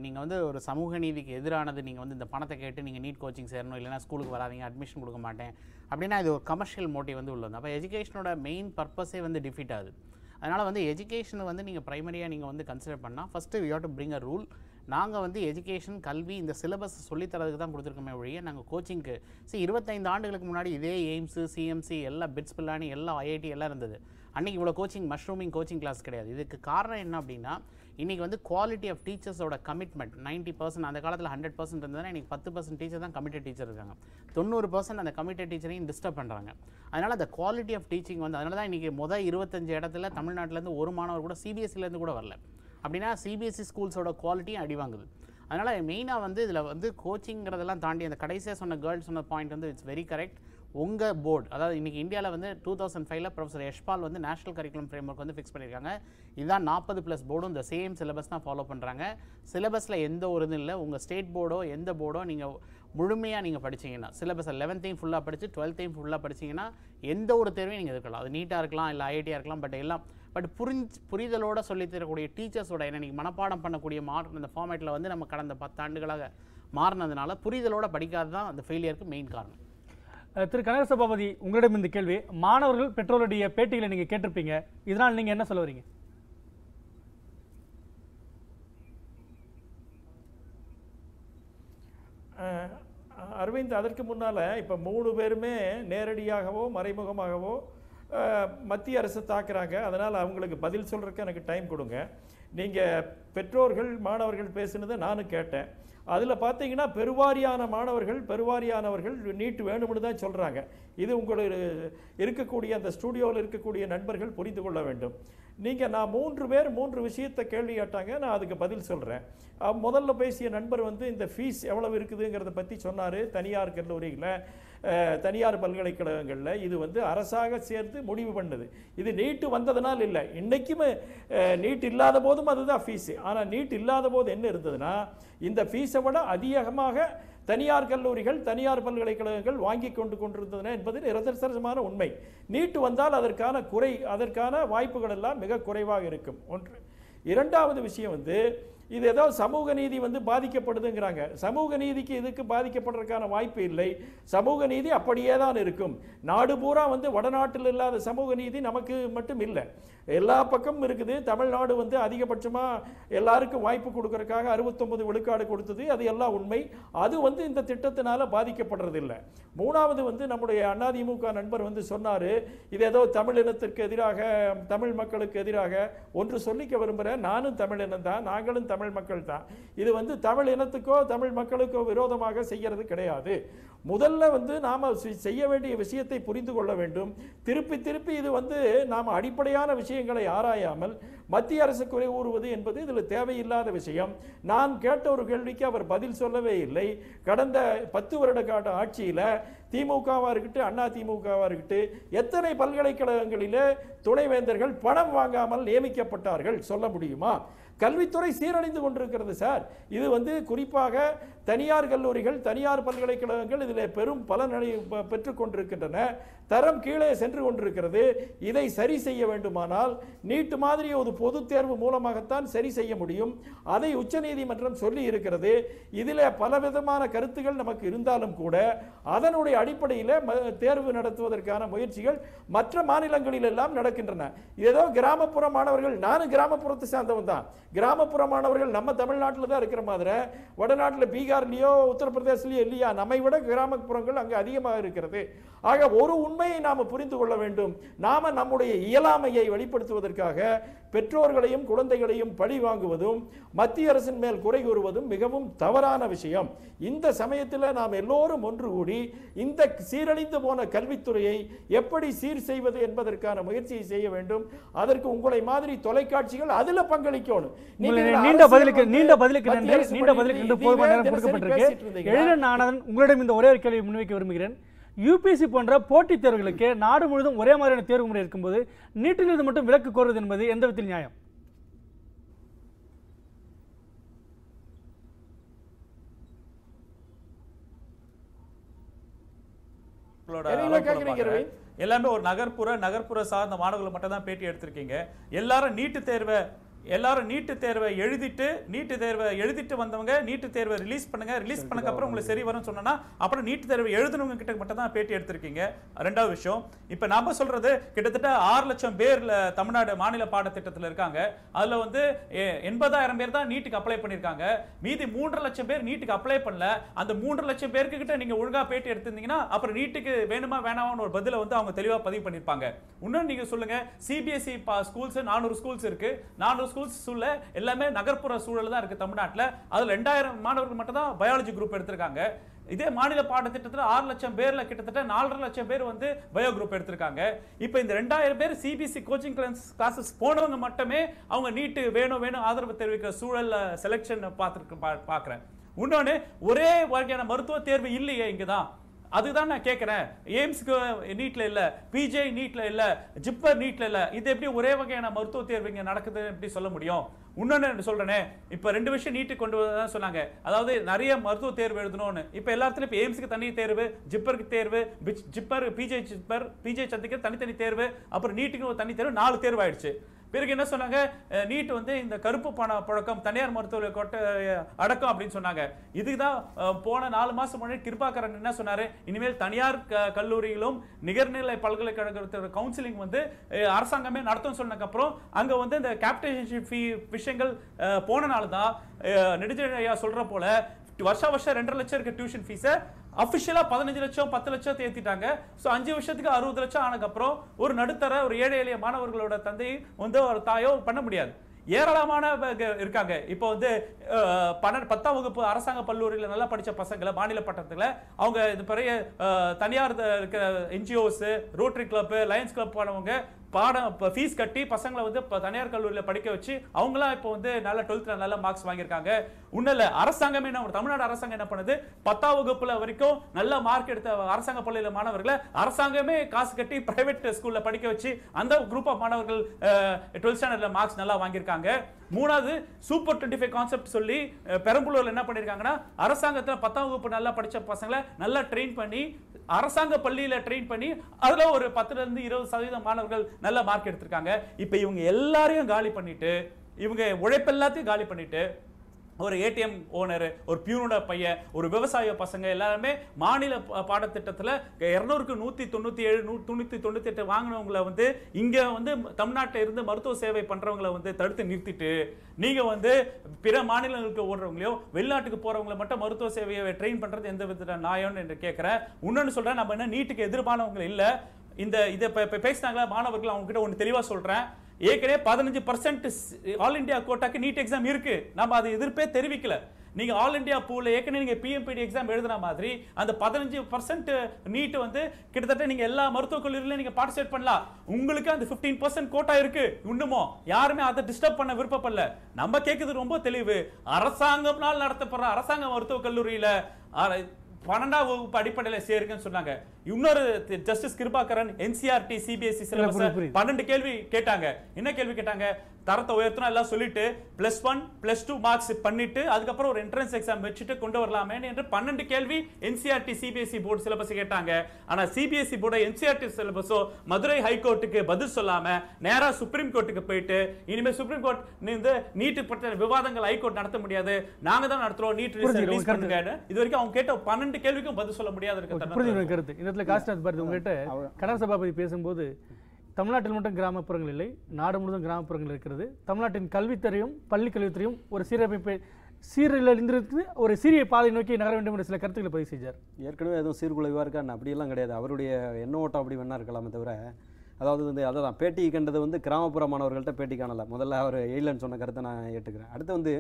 நீங்கள் வந்து ஒரு சமூக நீதிக்கு எதிரானது, நீங்கள் வந்து இந்த பணத்தை கேட்டு நீங்கள் நீட் கோச்சிங் சேரணும், இல்லைனா ஸ்கூலுக்கு வராதிங்க, அட்மிஷன் கொடுக்க மாட்டேன் அப்படின்னா இது ஒரு கமர்ஷியல் மோட்டிவ் வந்து உள்ளது. அப்போ எஜுகேஷனோட மெயின் பர்பஸே வந்து டிஃபீட் ஆகுது. அதனால் வந்து எஜுகேஷனை வந்து நீங்கள் ப்ரைமரியாக நீங்கள் வந்து கன்சிடர் பண்ணால் first you have to bring a rule. நாங்கள் வந்து எஜுகேஷன் கல்வி இந்த சிலபஸ் சொல்லித்தரதுக்கு தான் கொடுத்துருக்கோமே ஒழிய நாங்கள் கோச்சிங்க்கு 25 ஆண்டுகளுக்கு முன்னாடி இதே எய்ம்ஸு சிஎம்சி எல்லா பிட்ஸ் பில்லானி எல்லா ஐஐடி எல்லாம் இருந்தது. அன்றைக்கி இவ்வளோ கோச்சிங் மஷ்ரூமிங் கோச்சிங் கிளாஸ் கிடையாது. இதுக்கு காரணம் என்ன அப்படின்னா, இன்றைக்கி வந்து குவாலிட்டி ஆஃப் டீச்சர்ஸோட கமிட்மெண்ட் 90%, அந்த காலத்தில் 100% இருந்ததுன்னா இன்றைக்கி 10% டீச்சர் தான் கமிட்டட் டீச்சர் இருக்காங்க. 90% அந்த கமிட்டட் டீச்சரையும் டிஸ்டர்ப் பண்ணுறாங்க. அதனால் அந்த குவாலிட்டி ஆஃப் டீச்சிங் வந்து, அதனால தான் இன்றைக்கி 25 இடத்துல தமிழ்நாட்டிலேருந்து ஒரு மாணவர் கூட சிபிஎஸ்சிலேருந்து கூட வரல. அப்படின்னா சிபிஎஸ்சி ஸ்கூல்ஸோட குவாலிட்டியும் அடி வாங்குது. அதனால் மெயினாக வந்து இதில் வந்து கோச்சிங்கிறதெல்லாம் தாண்டி அந்த கடைசியாக சொன்ன கேர்ள்ஸ் சொன்ன பாயிண்ட் வந்து இட்ஸ் வெரி கரெக்ட். உங்கள் போர்டு, அதாவது இன்றைக்கி இந்தியாவில் வந்து 2005 ப்ரொஃபஸர் யஷ்பால் வந்து நேஷனல் கரிக்குலம் ஃப்ரேம்வொர்க் வந்து ஃபிக்ஸ் பண்ணியிருக்காங்க. இதுதான் 40+ போர்டும் இந்த சேம் சிலபஸ் தான் ஃபாலோ பண்ணுறாங்க. சிலபஸில் எந்த ஒரு இது இல்லை. உங்கள் ஸ்டேட் போர்டோ எந்த போர்டோ நீங்கள் முழுமையாக நீங்கள் படிச்சிங்கன்னா, சிலபஸை 11th ஃபுல்லாக படித்து 12th ஃபுல்லாக படிச்சிங்கன்னா எந்த ஒரு தேர்வையும் நீங்கள் எதிர்க்கலாம். அது நீட்டாக இருக்கலாம், இல்லை ஐஐடியாக இருக்கலாம், பட் புரிதலோடு சொல்லித் தரக்கூடிய டீச்சர்ஸோட, ஏன்னா நீங்கள் மனப்பாடம் பண்ணக்கூடிய அந்த ஃபார்மேட்டில் வந்து நம்ம கடந்த 10 ஆண்டுகளாக மாறினதுனால புரிதலோடு படிக்காது தான் அந்த ஃபெயிலியருக்கு மெயின் காரணம். திரு கனக சபாபதி, உங்களிடம் இந்த கேள்வி, மாணவர்கள் பெற்றோருடைய பேட்டிகளை நீங்கள் கேட்டிருப்பீங்க, இதனால் நீங்கள் என்ன சொல்ல வரீங்க? அரவிந்த், அதற்கு முன்னால் இப்போ 3 பேருமே நேரடியாகவோ மறைமுகமாகவோ மத்திய அரசு தாக்குறாங்க. அதனால் அவங்களுக்கு பதில் சொல்கிறதுக்கு எனக்கு டைம் கொடுங்க. நீங்கள் பெற்றோர்கள் மாணவர்கள் பேசுனதை நானும் கேட்டேன். அதில் பார்த்தீங்கன்னா பெருவாரியானவர்கள் நீட் வேணும்னு தான் சொல்கிறாங்க. இது உங்களுக்கு இருக்கக்கூடிய அந்த ஸ்டூடியோவில் இருக்கக்கூடிய நண்பர்கள் புரிந்து கொள்ள வேண்டும். நான் 3 பேர் 3 விஷயத்தை கேள்வி கேட்டாங்க, நான் அதுக்கு பதில் சொல்கிறேன். முதல்ல பேசிய நண்பர் வந்து இந்த ஃபீஸ் எவ்வளவு இருக்குதுங்கிறத பற்றி சொன்னார். தனியார் கல்லூரியில் தனியார் பல்கலைக்கழகங்களில் இது வந்து அரசாக சேர்த்து முடிவு பண்ணுது. இது நீட்டு வந்ததுனால் இல்லை, இன்றைக்குமே நீட் இல்லாத போதும் அதுதான் ஃபீஸு. ஆனால் நீட் இல்லாத போது என்ன இருந்ததுன்னா, இந்த ஃபீஸை விட அதிகமாக தனியார் கல்லூரிகள் தனியார் பல்கலைக்கழகங்கள் வாங்கி கொண்டிருந்தன என்பது நிரந்தரமான உண்மை. நீட்டு வந்தால் அதற்கான வாய்ப்புகள் எல்லாம் மிக குறைவாக இருக்கும். ஒன்று. இரண்டாவது விஷயம் வந்து, இது ஏதோ சமூக நீதி வந்து பாதிக்கப்படுதுங்கிறாங்க. சமூக நீதிக்கு இதுக்கு பாதிக்கப்படுறதுக்கான வாய்ப்பு இல்லை. சமூக நீதி அப்படியே தான் இருக்கும். நாடு பூரா வந்து வடநாட்டில் இல்லாத சமூக நீதி நமக்கு மட்டும் இல்லை, எல்லா பக்கமும் இருக்குது. தமிழ்நாடு வந்து அதிகபட்சமாக எல்லாருக்கும் வாய்ப்பு கொடுக்கறதுக்காக 69 விழுக்காடு கொடுத்தது, அது எல்லாம் உண்மை. அது வந்து இந்த திட்டத்தினால பாதிக்கப்படுறதில்லை. மூணாவது வந்து நம்முடைய அதிமுக நண்பர் வந்து சொன்னார், இது ஏதோ தமிழ் இனத்திற்கு எதிராக, தமிழ் மக்களுக்கு எதிராக. ஒன்று சொல்லிக்க விரும்புகிறேன், நானும் தமிழ் இனம் தான், நாங்களும் தமிழ் மக்கள் தான். இது வந்து தமிழ் இனத்துக்கோ தமிழ் மக்களுக்கோ விரோதமாக செய்கிறது கிடையாது. முதல்ல வந்து நாம் செய்ய வேண்டிய விஷயத்தை புரிந்து கொள்ள வேண்டும். திருப்பி இது வந்து நாம் அடிப்படையான விஷயங்களை ஆராயாமல் மத்திய அரசு குறை கூறுவது என்பது இதில் தேவையில்லாத விஷயம். நான் கேட்ட ஒரு கேள்விக்கு அவர் பதில் சொல்லவே இல்லை. கடந்த 10 வருட கால ஆட்சியில் திமுகவாக இருக்கட்டும் அண்ணா திமுகவாக இருக்கட்டும் எத்தனை பல்கலைக்கழகங்களிலே துணைவேந்தர்கள் பணம் வாங்காமல் நியமிக்கப்பட்டார்கள் சொல்ல முடியுமா? கல்வித்துறை சீரழிந்து கொண்டிருக்கிறது சார். இது வந்து குறிப்பாக தனியார் கல்லூரிகள் தனியார் பல்கலைக்கழகங்கள் இதில் பெரும் பலனை பெற்றுக் கொண்டிருக்கின்றன. தரம் கீழே சென்று கொண்டிருக்கிறது. இதை சரி செய்ய வேண்டுமானால் நீட் மாதிரி ஒரு பொது தேர்வு மூலமாகத்தான் சரி செய்ய முடியும். அதை உச்சநீதிமன்றம் சொல்லி இருக்கிறது. இதில் பலவிதமான கருத்துகள் நமக்கு இருந்தாலும் கூட அதனுடைய அடிப்படையில் தேர்வு நடத்துவதற்கான முயற்சிகள் மற்ற மாநிலங்களில் எல்லாம் நடக்கின்றன. ஏதோ கிராமப்புற மாணவர்கள், நானும் கிராமப்புறத்தை சார்ந்தவன் தான், கிராமப்புற மாணவர்கள் நம்ம தமிழ்நாட்டில் தான் இருக்கிற மாதிரி வடநாட்டில் பீகார் பீகார்லேயோ உத்தரப்பிரதேசலையோ இல்லையா? நம்மை விட கிராமப்புறங்கள் அங்கே அதிகமாக இருக்கிறது. ஆக ஒரு உண்மையை நாம் புரிந்து கொள்ள வேண்டும். நாம் நம்முடைய இயலாமையை வெளிப்படுத்துவதற்காக பெற்றோர்களையும் குழந்தைகளையும் பழி வாங்குவதும் மத்திய அரசின் மேல் குறை கூறுவதும் மிகவும் தவறான விஷயம். இந்த சமயத்தில் நாம் எல்லோரும் ஒன்று கூடி இந்த சீரழிந்து போன கல்வித்துறையை எப்படி சீர் செய்வது என்பதற்கான முயற்சியை செய்ய வேண்டும். அதற்கு உங்களை மாதிரி தொலைக்காட்சிகள் அதில் பங்களிக்கணும். நீண்ட பதிலுக்கு நன்றி. போதுமான நேரம் கொடுக்கப்பட்டிருக்கு. எழிலன் ஆனந்தன், உங்களிடம் இந்த ஒரே ஒரு கேள்வியை முன்வைக்க விரும்புகிறேன். யூபிஎஸ்சி போன்ற போட்டித் தேர்வுகளுக்கு நாடு முழுவதும் ஒரே மாதிரியான தேர்வு முறை இருக்கும்போது நீட்டிலிருந்து மட்டும் விலக்கு கோருவது என்பது எந்த விதத்தில் நியாயம்? எல்லாமே ஒரு நகர்ப்புற சார்ந்த மாணவர்கள் மட்டும் தான் பேட்டி எடுத்திருக்கீங்க. எல்லாரும் நீட்டு தேர்வை எழுதிட்டு வந்தவங்க நீட்டு தேர்வை ரிலீஸ் பண்ணக்கு அப்புறம் உங்களுக்கு சரி வரும்னு சொன்னா அப்புறம் நீட்டு தேர்வை எழுதுனவங்க கிட்ட மட்டும் தான் பேட்டி எடுத்திருக்கீங்க. ரெண்டாவது விஷயம், இப்ப நாம சொல்றது கிட்டத்தட்ட 6 லட்சம் பேர்ல தமிழ்நாடு மாநில பாடத்திட்டத்தில் இருக்காங்க. அதுல வந்து 80,000 பேர் தான் நீட்டுக்கு அப்ளை பண்ணிருக்காங்க. மீதி 3.5 லட்சம் பேர் நீட்டுக்கு அப்ளை பண்ணல. அந்த 3.5 லட்சம் பேருக்கு கிட்ட நீங்க ஒழுங்கா பேட்டி எடுத்திருந்தீங்கன்னா அப்புறம் நீட்டுக்கு வேணுமா வேணாமான்னு ஒரு பதில வந்து அவங்க தெளிவா பதிவு பண்ணிருப்பாங்க. இன்னும் நீங்க சொல்லுங்க, சிபிஎஸ்இ ஸ்கூல்ஸ் 400 ஸ்கூல்ஸ் இருக்கு. 400 ஸ்கூல்ஸ்ல எல்லாமே நகர்ப்புற சூழல் தான் இருக்கு தமிழ்நாட்டில். அதுல 2000 மாணவர்கள் மட்டும் தான் பயாலஜி குரூப் எடுத்திருக்காங்க. இதே மாநில பாடத்திட்டத்தில் 6 லட்சம் பேர்ல கிட்டத்தட்ட 4.5 லட்சம் பேர் வந்து பயோ குரூப் எடுத்திருக்காங்க. இப்போ இந்த 2000 பேர் சிபிஎஸ்இ கோச்சிங் கிளாஸஸ் போனவங்க மட்டுமே அவங்க நீட்டு வேணும் ஆதரவு தெரிவிக்கிற சூழல்ல செலக்ஷன் பார்க்குறேன். இன்னொன்னு, ஒரே வகையான மருத்துவ தேர்வு இல்லையே இங்கதான். அதுதான் நான் கேட்கிறேன். எய்ம்ஸ்க்கு நீட்ல இல்ல, பிஜே நீட்ல இல்ல, ஜிப்பர் நீட்ல இல்ல. இது எப்படி ஒரே வகையான மருத்துவ தேர்வு இங்க நடக்குது எப்படி சொல்ல முடியும்? இன்னொன்னு சொல்றேனே, இப்ப 2 விஷயம் நீட்டு கொண்டு வரதான் சொன்னாங்க. அதாவது நிறைய மருத்துவ தேர்வு எழுதணும்னு. இப்ப எல்லாத்துலயும் இப்ப எய்ம்ஸ்க்கு தனி தேர்வு, ஜிப்பருக்கு தேர்வு, பிஜே சந்திக்கு தனித்தனி தேர்வு, அப்புறம் நீட்டுக்கு ஒரு தனி தேர்வு, 4 தேர்வு ஆயிடுச்சு. பிறகு என்ன சொன்னாங்க, நீட் வந்து இந்த கருப்பு பண புழக்கம் தனியார் மருத்துவ கொட்ட அடக்கம் அப்படின்னு சொன்னாங்க. இதுதான் போன 4 மாசம் முன்னாடி கிருபாகரன் என்ன சொன்னாரு, இனிமேல் தனியார் கல்லூரிகளும் நிகர்நிலை பல்கலைக்கழகத்தோட கவுன்சிலிங் வந்து அரசாங்கமே நடத்தும் சொன்னதுக்கு அப்புறம் அங்க வந்து இந்த கேபிடேஷன் ஃபீ விஷயங்கள் போனனால தான் நெடுஞ்செழியன் ஐயா சொல்ற போல வருஷம் 2.5 லட்சம் இருக்க டியூஷன் ஃபீஸை அபிஷியலா 15 லட்சம் 10 லட்சம் ஏத்திட்டாங்க. சோ 5 வருஷத்துக்கு 60 லட்சம் ஆனதுக்கு அப்புறம் ஒரு நடுத்தர ஒரு ஏழை எளிய மாணவர்களோட தந்தை வந்து ஒரு தாயோ பண்ண முடியாது. ஏராளமான இருக்காங்க. இப்போ வந்து 10ஆம் வகுப்பு அரசாங்க கல்லூரியில் நல்லா படிச்ச பசங்களை மாநில பட்டத்துல அவங்க இது பெரிய தனியார் இருக்கிற NGOs, rotary club, Lions club போனவங்க ஃபீஸ் கட்டி பசங்களை வந்து தனியார் கல்லூரியில் படிக்க வச்சு அவங்களாம் இப்போ வந்து நல்ல 12th நல்ல மார்க்ஸ் வாங்கியிருக்காங்க. உன்னல அரசாங்கமே தமிழ்நாடு அரசாங்கம் என்ன பண்ணுது, 10ஆம் வகுப்புல வரைக்கும் நல்ல மார்க் எடுத்த அரசாங்க பள்ளியில மாணவர்களை அரசாங்கமே காசு கட்டி பிரைவேட் ஸ்கூல்ல படிக்க வச்சு அந்த குரூப் ஆஃப் மாணவர்கள் 12th ஸ்டாண்டர்ட்ல மார்க்ஸ் நல்லா வாங்கியிருக்காங்க. மூணாவது சூப்பர் 25 கான்செப்ட் சொல்லி பெரம்பலூர்ல என்ன பண்ணிருக்காங்கன்னா அரசாங்கத்துல 10ஆம் வகுப்பு நல்லா படிச்ச பசங்களை நல்லா ட்ரெயின் பண்ணி அரசாங்க பள்ளியில ட்ரெயின் பண்ணி அதுல ஒரு 10 ல இருந்து 20% மாணவர்கள் நல்ல மார்க் எடுத்திருக்காங்க. இப்ப இவங்க எல்லாரையும் காலி பண்ணிட்டு, இவங்க உழைப்பு எல்லாத்தையும் காலி பண்ணிட்டு ஒரு ஏடிஎம் ஓனர், ஒரு பியூனோட பையன், ஒரு விவசாய பசங்க எல்லாருமே மாநில பாடத்திட்டத்தில் 200க்கு 197 198 வாங்கினவங்களை வந்து இங்க வந்து தமிழ்நாட்டில் இருந்து மருத்துவ சேவை பண்றவங்களை வந்து தடுத்து நிறுத்திட்டு நீங்க வந்து பிற மாநிலங்களுக்கு ஓடுறவங்களையோ வெளிநாட்டுக்கு போறவங்களை மட்டும் மருத்துவ சேவையை ட்ரெயின் பண்றது எந்த வித நியாயம் என்று கேட்கிறேன். இன்னொன்னு சொல்றேன், நம்ம என்ன நீட்டுக்கு எதிர்பானவங்க இல்ல. இதை பேசினாங்களா மாணவர்கள், அவங்க கிட்ட ஒன்று தெளிவா சொல்றேன். ஏற்கனவே 15% ஆல் இந்தியா கோட்டாக்கு நீட் எக்ஸாம் இருக்கு. நம்ம அதை எதிர்ப்பே தெரிவிக்கல. நீங்க ஆல் இந்தியா பூல்ல ஏற்கனவே நீங்க பிஎம்பிடி எக்ஸாம் எழுதுன மாதிரி அந்த 15% நீட் வந்து கிட்டத்தட்ட நீங்க எல்லா மருத்துவக் கல்லூரியிலும் நீங்க பார்ட்டிசிபேட் பண்ணலாம். உங்களுக்கு அந்த 15% கோட்டா இருக்கு. இன்னமும் யாருமே அதை டிஸ்டர்ப் பண்ண விருப்பப்படல. நம்ம கேட்குறது ரொம்ப தெளிவு. அரசாங்கம்னால் நடத்தப்படுற அரசாங்க மருத்துவக் கல்லூரியில 12ஆம் வகுப்பு அடிப்படையில் சேருங்கன்னு சொன்னாங்க. இன்னொரு justice Kirubakaran NCERT CBSE syllabus 12 கேள்வி கேட்டாங்க. என்ன கேள்வி கேட்டாங்க, தரத்தை உயர்த்தணும் எல்லாம் சொல்லிட்டு +1 +2 மார்க்ஸ் பண்ணிட்டு அதுக்கப்புறம் ஒரு என்ட்ரன்ஸ் எக்ஸாம் வச்சுட்டு கொண்டு வரலாமே என்று 12 கேள்வி என்சிஆர்டி சிபிஎஸ்இ போர்டு சிலபஸ் கேட்டாங்க. ஆனா சிபிஎஸ்இ போர்டு என்சிஆர்டி சிலபஸோ மதுரை ஹைகோர்ட்டுக்கு பதில் சொல்லாம நேரா சுப்ரீம் கோர்ட்டுக்கு போயிட்டு இனிமே சுப்ரீம் கோர்ட் நீட்டு பட்ட விவாதங்கள் ஹைகோர்ட் நடத்த முடியாது, நாங்க தான் நடத்துறோம், நீட் ரிலீஸ் பண்ணுங்க. இது வரைக்கும் அவங்க கேட்ட 12 கேள்விக்கும் பதில் சொல்ல முடியாது கருத்து. இந்த இடத்துல காஸ்ட் பாரதி உங்ககிட்ட கனக சபாபதி பேசும்போது தமிழ்நாட்டில் மட்டும் கிராமப்புறங்கள் இல்லை, நாடு முழுவதும் கிராமப்புறங்கள் இருக்கிறது. தமிழ்நாட்டின் கல்வித்துறையும் பள்ளி கல்வித்துறையும் ஒரு சீரமைப்பை சீரழிந்திருந்து ஒரு சீரிய பாதை நோக்கி நகர வேண்டும் என்ற சில கருத்துக்களை பதிவு செய்தார். ஏற்கனவே எதுவும் சீர்குலைவாக இருக்கான்னு அப்படியெல்லாம் கிடையாது. அவருடைய எண்ண ஓட்டம் அப்படி வேணா இருக்கலாமே தவிர, அதாவது வந்து அதை தான் பேட்டி கண்டது வந்து கிராமப்புற மாணவர்கள்ட்ட பேட்டி காணலை. முதல்ல அவர் எயிலன்னு சொன்ன கருத்தை நான் ஏற்றுக்கிறேன். அடுத்து வந்து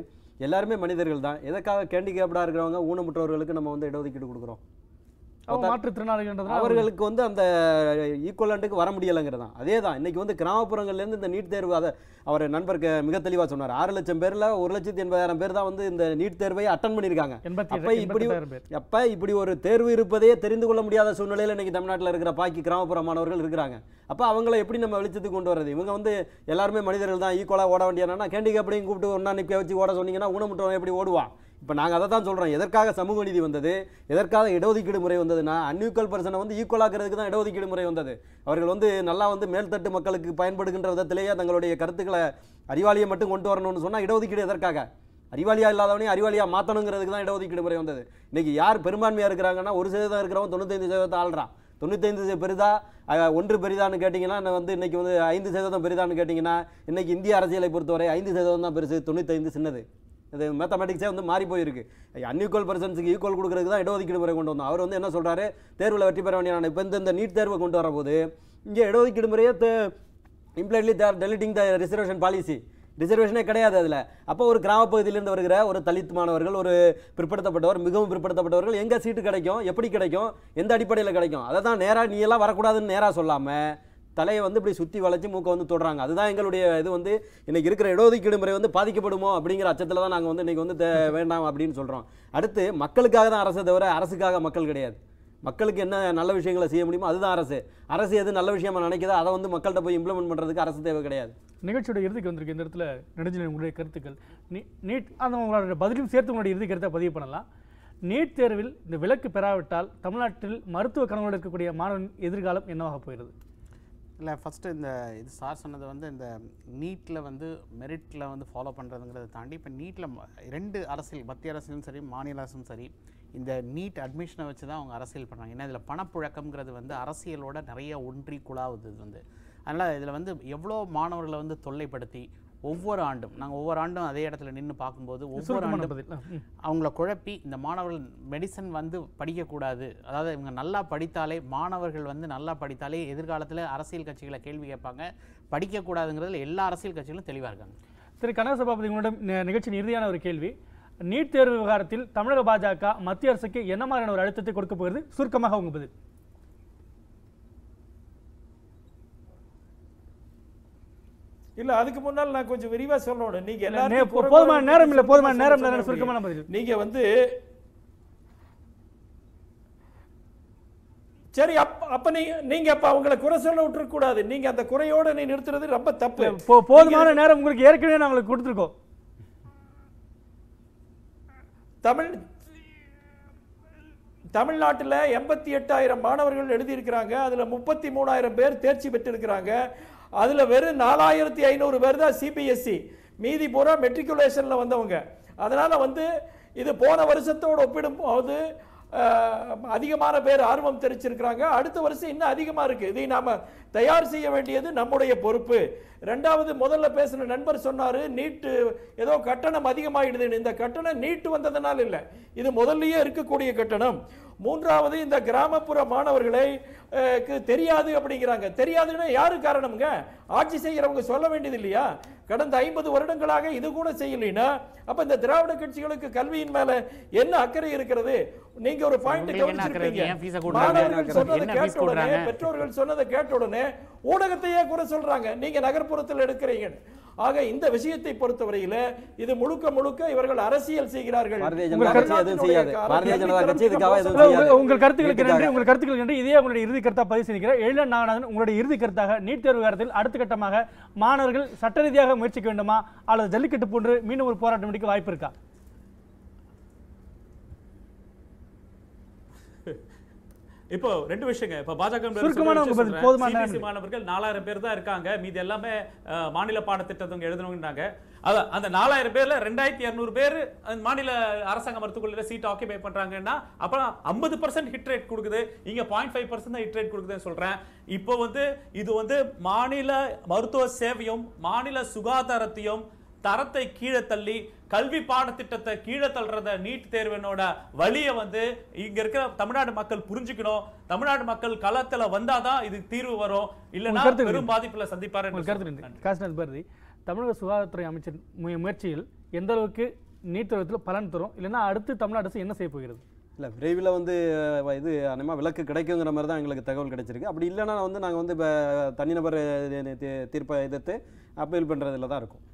எல்லாருமே மனிதர்கள் தான். எதற்காக கேண்டிகேப்டாக இருக்கிறவங்க ஊனமுற்றவர்களுக்கு நம்ம வந்து இடஒதுக்கீடு கொடுக்குறோம்? அவர்களுக்கு வந்து அந்த ஈக்குவலண்ட்டுக்கு வர முடியலைங்கிறதான். அதே தான் இன்னைக்கு வந்து கிராமப்புறங்கள்லேருந்து இந்த நீட் தேர்வு, அதை அவர் நண்பருக்கு மிக தெளிவாக சொன்னார். 6 லட்சம் பேரில் 1,80,000 பேர் தான் வந்து இந்த நீட் தேர்வை அட்டன் பண்ணியிருக்காங்க. அப்போ இப்படி ஒரு தேர்வு இருப்பதே தெரிந்து கொள்ள முடியாத சூழ்நிலையில் இன்னைக்கு தமிழ்நாட்டில் இருக்கிற பாக்கி கிராமப்புற மாணவர்கள் இருக்கிறாங்க. அப்போ அவங்கள எப்படி நம்ம வெளிச்சத்துக்கு கொண்டு வர்றது? இவங்க வந்து எல்லாருமே மனிதர்கள் தான், ஈக்குவலாக ஓட வேண்டியனா கேண்டிகேப்டையும் கூப்பிட்டு ஒன்றா நிற்க வச்சு ஓட சொன்னீங்கன்னா ஊனமுற்றவன் எப்படி ஓடுவான்? இப்போ நாங்கள் அதை தான் சொல்கிறோம். எதற்காக சமூக நீதி வந்தது, எதற்காக இடஒதுக்கீடு முறை வந்ததுன்னா அன்இக்குவல் பர்சனை வந்து ஈக்குவலாக்கிறதுக்கு தான் இடஒதுக்கீடு முறை வந்தது. அவர்கள் வந்து நல்லா வந்து மேல்தட்டு மக்களுக்கு பயன்படுகின்ற விதத்திலேயே தங்களுடைய கருத்துக்களை அறிவாளியை மட்டும் கொண்டு வரணும்னு சொன்னால் இடஒதுக்கீடு எதற்காக? அறிவாளியாக இல்லாதவனையும் அறிவாளியாக மாற்றணுங்கிறதுக்கு தான் இடஒதுக்கீடு முறை வந்தது. இன்றைக்கி யார் பெரும்பான்மையாக இருக்கிறாங்கன்னா 1% இருக்கிறவன் 95% ஆள்றான். 95 பெரிதா 1 பெரிதான்னு கேட்டிங்கன்னா வந்து இன்றைக்கி வந்து 5% பெரிதான்னு கேட்டிங்கன்னா இன்றைக்கி இந்திய அரசியலை பொறுத்தவரை 5% தான் பெருசு, 95 சின்னது. இது மேத்தமெட்டிக்ஸே வந்து மாறி போயிருக்கு. அன்இக்குவல் பர்சன்ஸுக்கு ஈக்குவல் கொடுக்குறதுக்கு தான் இடஒதுக்கீடு முறை கொண்டு வந்தோம். அவர் வந்து என்ன சொல்கிறாரு, தேர்வில் வெற்றி பெற வேண்டிய நான் இப்போ இந்த நீட் தேர்வை கொண்டு வரபோது இங்கே இடஒதுக்கீடு முறையே இம்ப்ளைட்லி தேர் டெலிட்டிங் த ரிசர்வேஷன் பாலிசி. ரிசர்வேஷனே கிடையாது அதில். அப்போ ஒரு கிராமப்பகுதியிலேருந்து வருகிற ஒரு தலித் மாணவர்கள், ஒரு பிற்படுத்தப்பட்டவர், மிகவும் பிற்படுத்தப்பட்டவர்கள் எங்கே சீட்டு கிடைக்கும், எப்படி கிடைக்கும், எந்த அடிப்படையில் கிடைக்கும்? அதை தான் நேராக நீ எல்லாம் வரக்கூடாதுன்னு நேராக சொல்லாமல் தலையை வந்து இப்படி சுற்றி வளைச்சி மூக்கை வந்து தொடுறாங்க. அதுதான் எங்களுடைய இது வந்து இன்றைக்கி இருக்கிற இடஒதுக்கீடு முறை வந்து பாதிக்கப்படுமோ அப்படிங்கிற அச்சத்தில் தான் நாங்கள் வந்து இன்றைக்கி வந்து வேண்டாம் அப்படின்னு சொல்கிறோம். அடுத்து மக்களுக்காக தான் அரசை தவிர அரசுக்காக மக்கள் கிடையாது. மக்களுக்கு என்ன நல்ல விஷயங்களை செய்ய முடியுமோ அதுதான் அரசு. அரசு எது நல்ல விஷயமா நினைக்குதோ அதை வந்து மக்கள்கிட்ட போய் இம்ப்ளிமெண்ட் பண்ணுறதுக்கு அரசு தேவை கிடையாது. நிகழ்ச்சியோட இறுதிக்கு வந்திருக்கு. இந்த இடத்துல நெடுஞ்செழியன் உங்களுடைய கருத்துக்கள் நீட் அந்த உங்களோட பதிலும் சேர்த்து உங்களுடைய இறுதி கருத்தை பதிவு பண்ணலாம். நீட் தேர்வில் இந்த விலக்கு பெறாவிட்டால் தமிழ்நாட்டில் மருத்துவ கனவுகள் இருக்கக்கூடிய மாணவன் எதிர்காலம் என்னவாக போயிடுது? இல்லை, ஃபஸ்ட்டு இது சார் சொன்னது வந்து இந்த நீட்டில் வந்து மெரிட்டில் வந்து ஃபாலோ பண்ணுறதுங்கிறத தாண்டி இப்போ நீட்டில் 2 அரசியல், மத்திய அரசியலும் சரி மாநில அரசும் சரி இந்த நீட் அட்மிஷனை வச்சு தான் அவங்க அரசியல் பண்ணுறாங்க. ஏன்னா இதில் பணப்புழக்கம்ங்கிறது வந்து அரசியலோட நிறைய ஒன்றி குழாவுது வந்து. அதனால் இதில் வந்து எவ்வளோ மாணவர்களை வந்து தொல்லைப்படுத்தி ஒவ்வொரு ஆண்டும் நாங்கள் ஒவ்வொரு ஆண்டும் அதே இடத்துல நின்று பார்க்கும்போது ஒவ்வொரு ஆண்டும் அவங்கள குழப்பி இந்த மாணவர்கள் மெடிசன் வந்து படிக்கக்கூடாது, அதாவது இவங்க நல்லா படித்தாலே, மாணவர்கள் வந்து நல்லா படித்தாலே எதிர்காலத்தில் அரசியல் கட்சிகளை கேள்வி கேட்பாங்க, படிக்கக்கூடாதுங்கிறதுல எல்லா அரசியல் கட்சிகளும் தெளிவாக இருக்காங்க. திரு கனகசபாபதி, உங்களிடம் நிகழ்ச்சியின் இறுதியான ஒரு கேள்வி. நீட் தேர்வு விவகாரத்தில் தமிழக பாஜக மத்திய அரசுக்கு என்ன மாதிரியான ஒரு அழுத்தத்தை கொடுக்க போகிறது? சுருக்கமாக உங்க பதில். இல்ல, அதுக்கு முன்னால் நான் கொஞ்சம் விரிவா சொல்லணும். நீங்க எல்லாரும் போதுமான நேரம் இல்ல, போதுமான நேரம் இல்ல, சுருக்கமான பதில். நீங்க வந்து சரி, அப்ப நீங்க அப்ப அவங்களை குறை சொல்ல விட்டுற கூடாது. நீங்க அந்த குறையோட நீ நிறுத்துறது ரொம்ப தப்பு. போதுமான நேரம் உங்களுக்கு ஏற்கனவே நாங்களுக்கு கொடுத்துருக்கோம். தமிழ்நாட்டில் 88,000 மாணவர்கள் எழுதியிருக்கிறாங்க. அதுல 33,000 பேர் தேர்ச்சி பெற்றிருக்கிறாங்க. அதுல வெறும் 4,500 பேர் தான் சிபிஎஸ்சி, மீதி பூரா மெட்ரிகுலேஷன்ல வந்தவங்க. அதனால வந்து இது போன வருஷத்தோடு ஒப்பிடும் போது அதிகமான பேர் ஆர்வம் தெரிவிச்சிருக்கிறாங்க. அடுத்த வருஷம் இன்னும் அதிகமா இருக்கு. இதை நாம தயார் செய்ய வேண்டியது நம்முடைய பொறுப்பு. ரெண்டாவது, முதல்ல பேசின நண்பர் சொன்னாரு நீட் ஏதோ கட்டணம் அதிகமாயிடுது. இந்த கட்டணம் நீட் வந்ததனால இல்லை, இது முதல்லயே இருக்கக்கூடிய கட்டணம். மூன்றாவது, இந்த கிராமப்புற மாணவர்களை தெரியாது அப்படிங்கிறாங்க. தெரியாதுன்னா யாரு காரணம்ங்க? ஆட்சி செய்யறவங்க சொல்ல வேண்டியது இல்லையா? கடந்த 50 வருடங்களாக இது கூட செய்யலைன்னா அப்ப இந்த திராவிட கட்சிகளுக்கு கல்வியின் மேல என்ன அக்கறை இருக்கிறது? நீங்க ஒரு பாயிண்ட் கவனிச்சிருப்பீங்க. மாணவர்கள் சொன்னதை கேட்ட உடனே, பெற்றோர்கள் சொன்னதை கேட்ட உடனே ஊடகத்தையே குறை சொல்றாங்க, நீங்க நகர்ப்புறத்தில் எடுக்கிறீங்க. ஆக இந்த விஷயத்தை பொறுத்தவரையில இது முழுக்க முழுக்க இவர்கள் அரசியல் செய்கிறார்கள். உங்கள் கருத்துக்களுக்கு நன்றி. இதே உங்களுடைய இறுதி கருத்தா பதிவு செய்கிறேன். எழிலன் நாகநாதன், உங்களுடைய இறுதி கருத்தாக நீட் தேர்வு விவகாரத்தில் அடுத்த கட்டமாக மாணவர்கள் சட்ட ரீதியாக முயற்சிக்க வேண்டுமா அல்லது ஜல்லிக்கட்டு போன்று மீண்டும் ஒரு போராட்டம் முடிக்க வாய்ப்பு இருக்கா? இப்போ 2 விஷயங்க. இப்போ பாஜக மாணவர்கள் 4,000 பேர் தான் இருக்காங்க, மீதி எல்லாமே மாநில பாடத்திட்டத்தை எழுதணும்னாங்க. அந்த 4,000 பேர்ல 2,200 பேர் மாநில அரசாங்க மருத்துவக்கல்லூரியில் சீட் ஆக்கிபை பண்றாங்கன்னா அப்புறம் 50% ஹிட் ரேட் கொடுக்குது. இங்க 0.5% தான் ஹிட் ரேட் கொடுக்குதுன்னு சொல்றேன். இப்போ வந்து இது வந்து மாநில மருத்துவ சேவையும் மாநில சுகாதாரத்தையும் தரத்தை கீழே தள்ளி கல்வி பாடத்திட்டத்தை கீழே தள்ளுறத நீட் தேர்வினோட வழியை வந்து இங்க இருக்கிற தமிழ்நாடு மக்கள் புரிஞ்சுக்கணும். தமிழ்நாடு மக்கள் களத்துல வந்தாதான் இது தீர்வு வரும், இல்லைன்னா பெரும் பாதிப்புல சந்திப்பாரு. காசிநாத் பாரதி, தமிழக சுகாதாரத்துறை அமைச்சர் முயற்சியில் எந்த அளவுக்கு நீட் தேர்வில் பலன் தரும், இல்லைன்னா அடுத்து தமிழ்நாடு அரசு என்ன செய்ய போகிறது? இல்லை, விரைவில் வந்து இது அநேகமாக விலக்கு கிடைக்குங்கிற மாதிரி தான் எங்களுக்கு தகவல் கிடைச்சிருக்கு. அப்படி இல்லைன்னா வந்து நாங்கள் வந்து இப்போ தனிநபர் தீர்ப்பை எதிர்த்து அப்பீல் பண்ணுறதுல தான் இருக்கும்.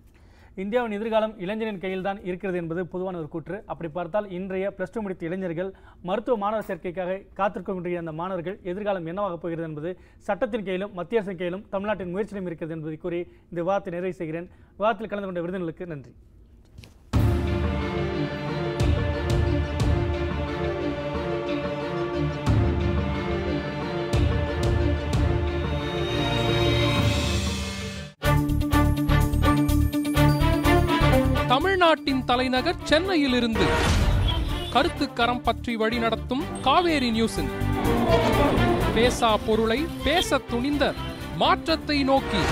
இந்தியாவின் எதிர்காலம் இளைஞரின் கையில் தான் இருக்கிறது என்பது பொதுவான ஒரு கூற்று. அப்படி பார்த்தால் இன்றைய +2 முடித்த இளைஞர்கள் மருத்துவ மாணவர் சேர்க்கைக்காக காத்திருக்கக்கூடிய அந்த மாணவர்கள் எதிர்காலம் என்னவாக போகிறது என்பது சட்டத்தின் கையிலும் மத்திய அரசின் கையிலும் தமிழ்நாட்டின் முயற்சியிலும் இருக்கிறது என்பதை கூறி இந்த விவாதத்தை நிறைவு செய்கிறேன். விவாதத்தில் கலந்து கொண்ட விருந்தினர்களுக்கு நன்றி. தமிழ்நாட்டின் தலைநகர் சென்னையிலிருந்து கருத்துக்கரம் பற்றி வழிநடத்தும் காவேரி நியூஸின் பேசா பொருளை பேச துணிந்த மாற்றத்தை நோக்கி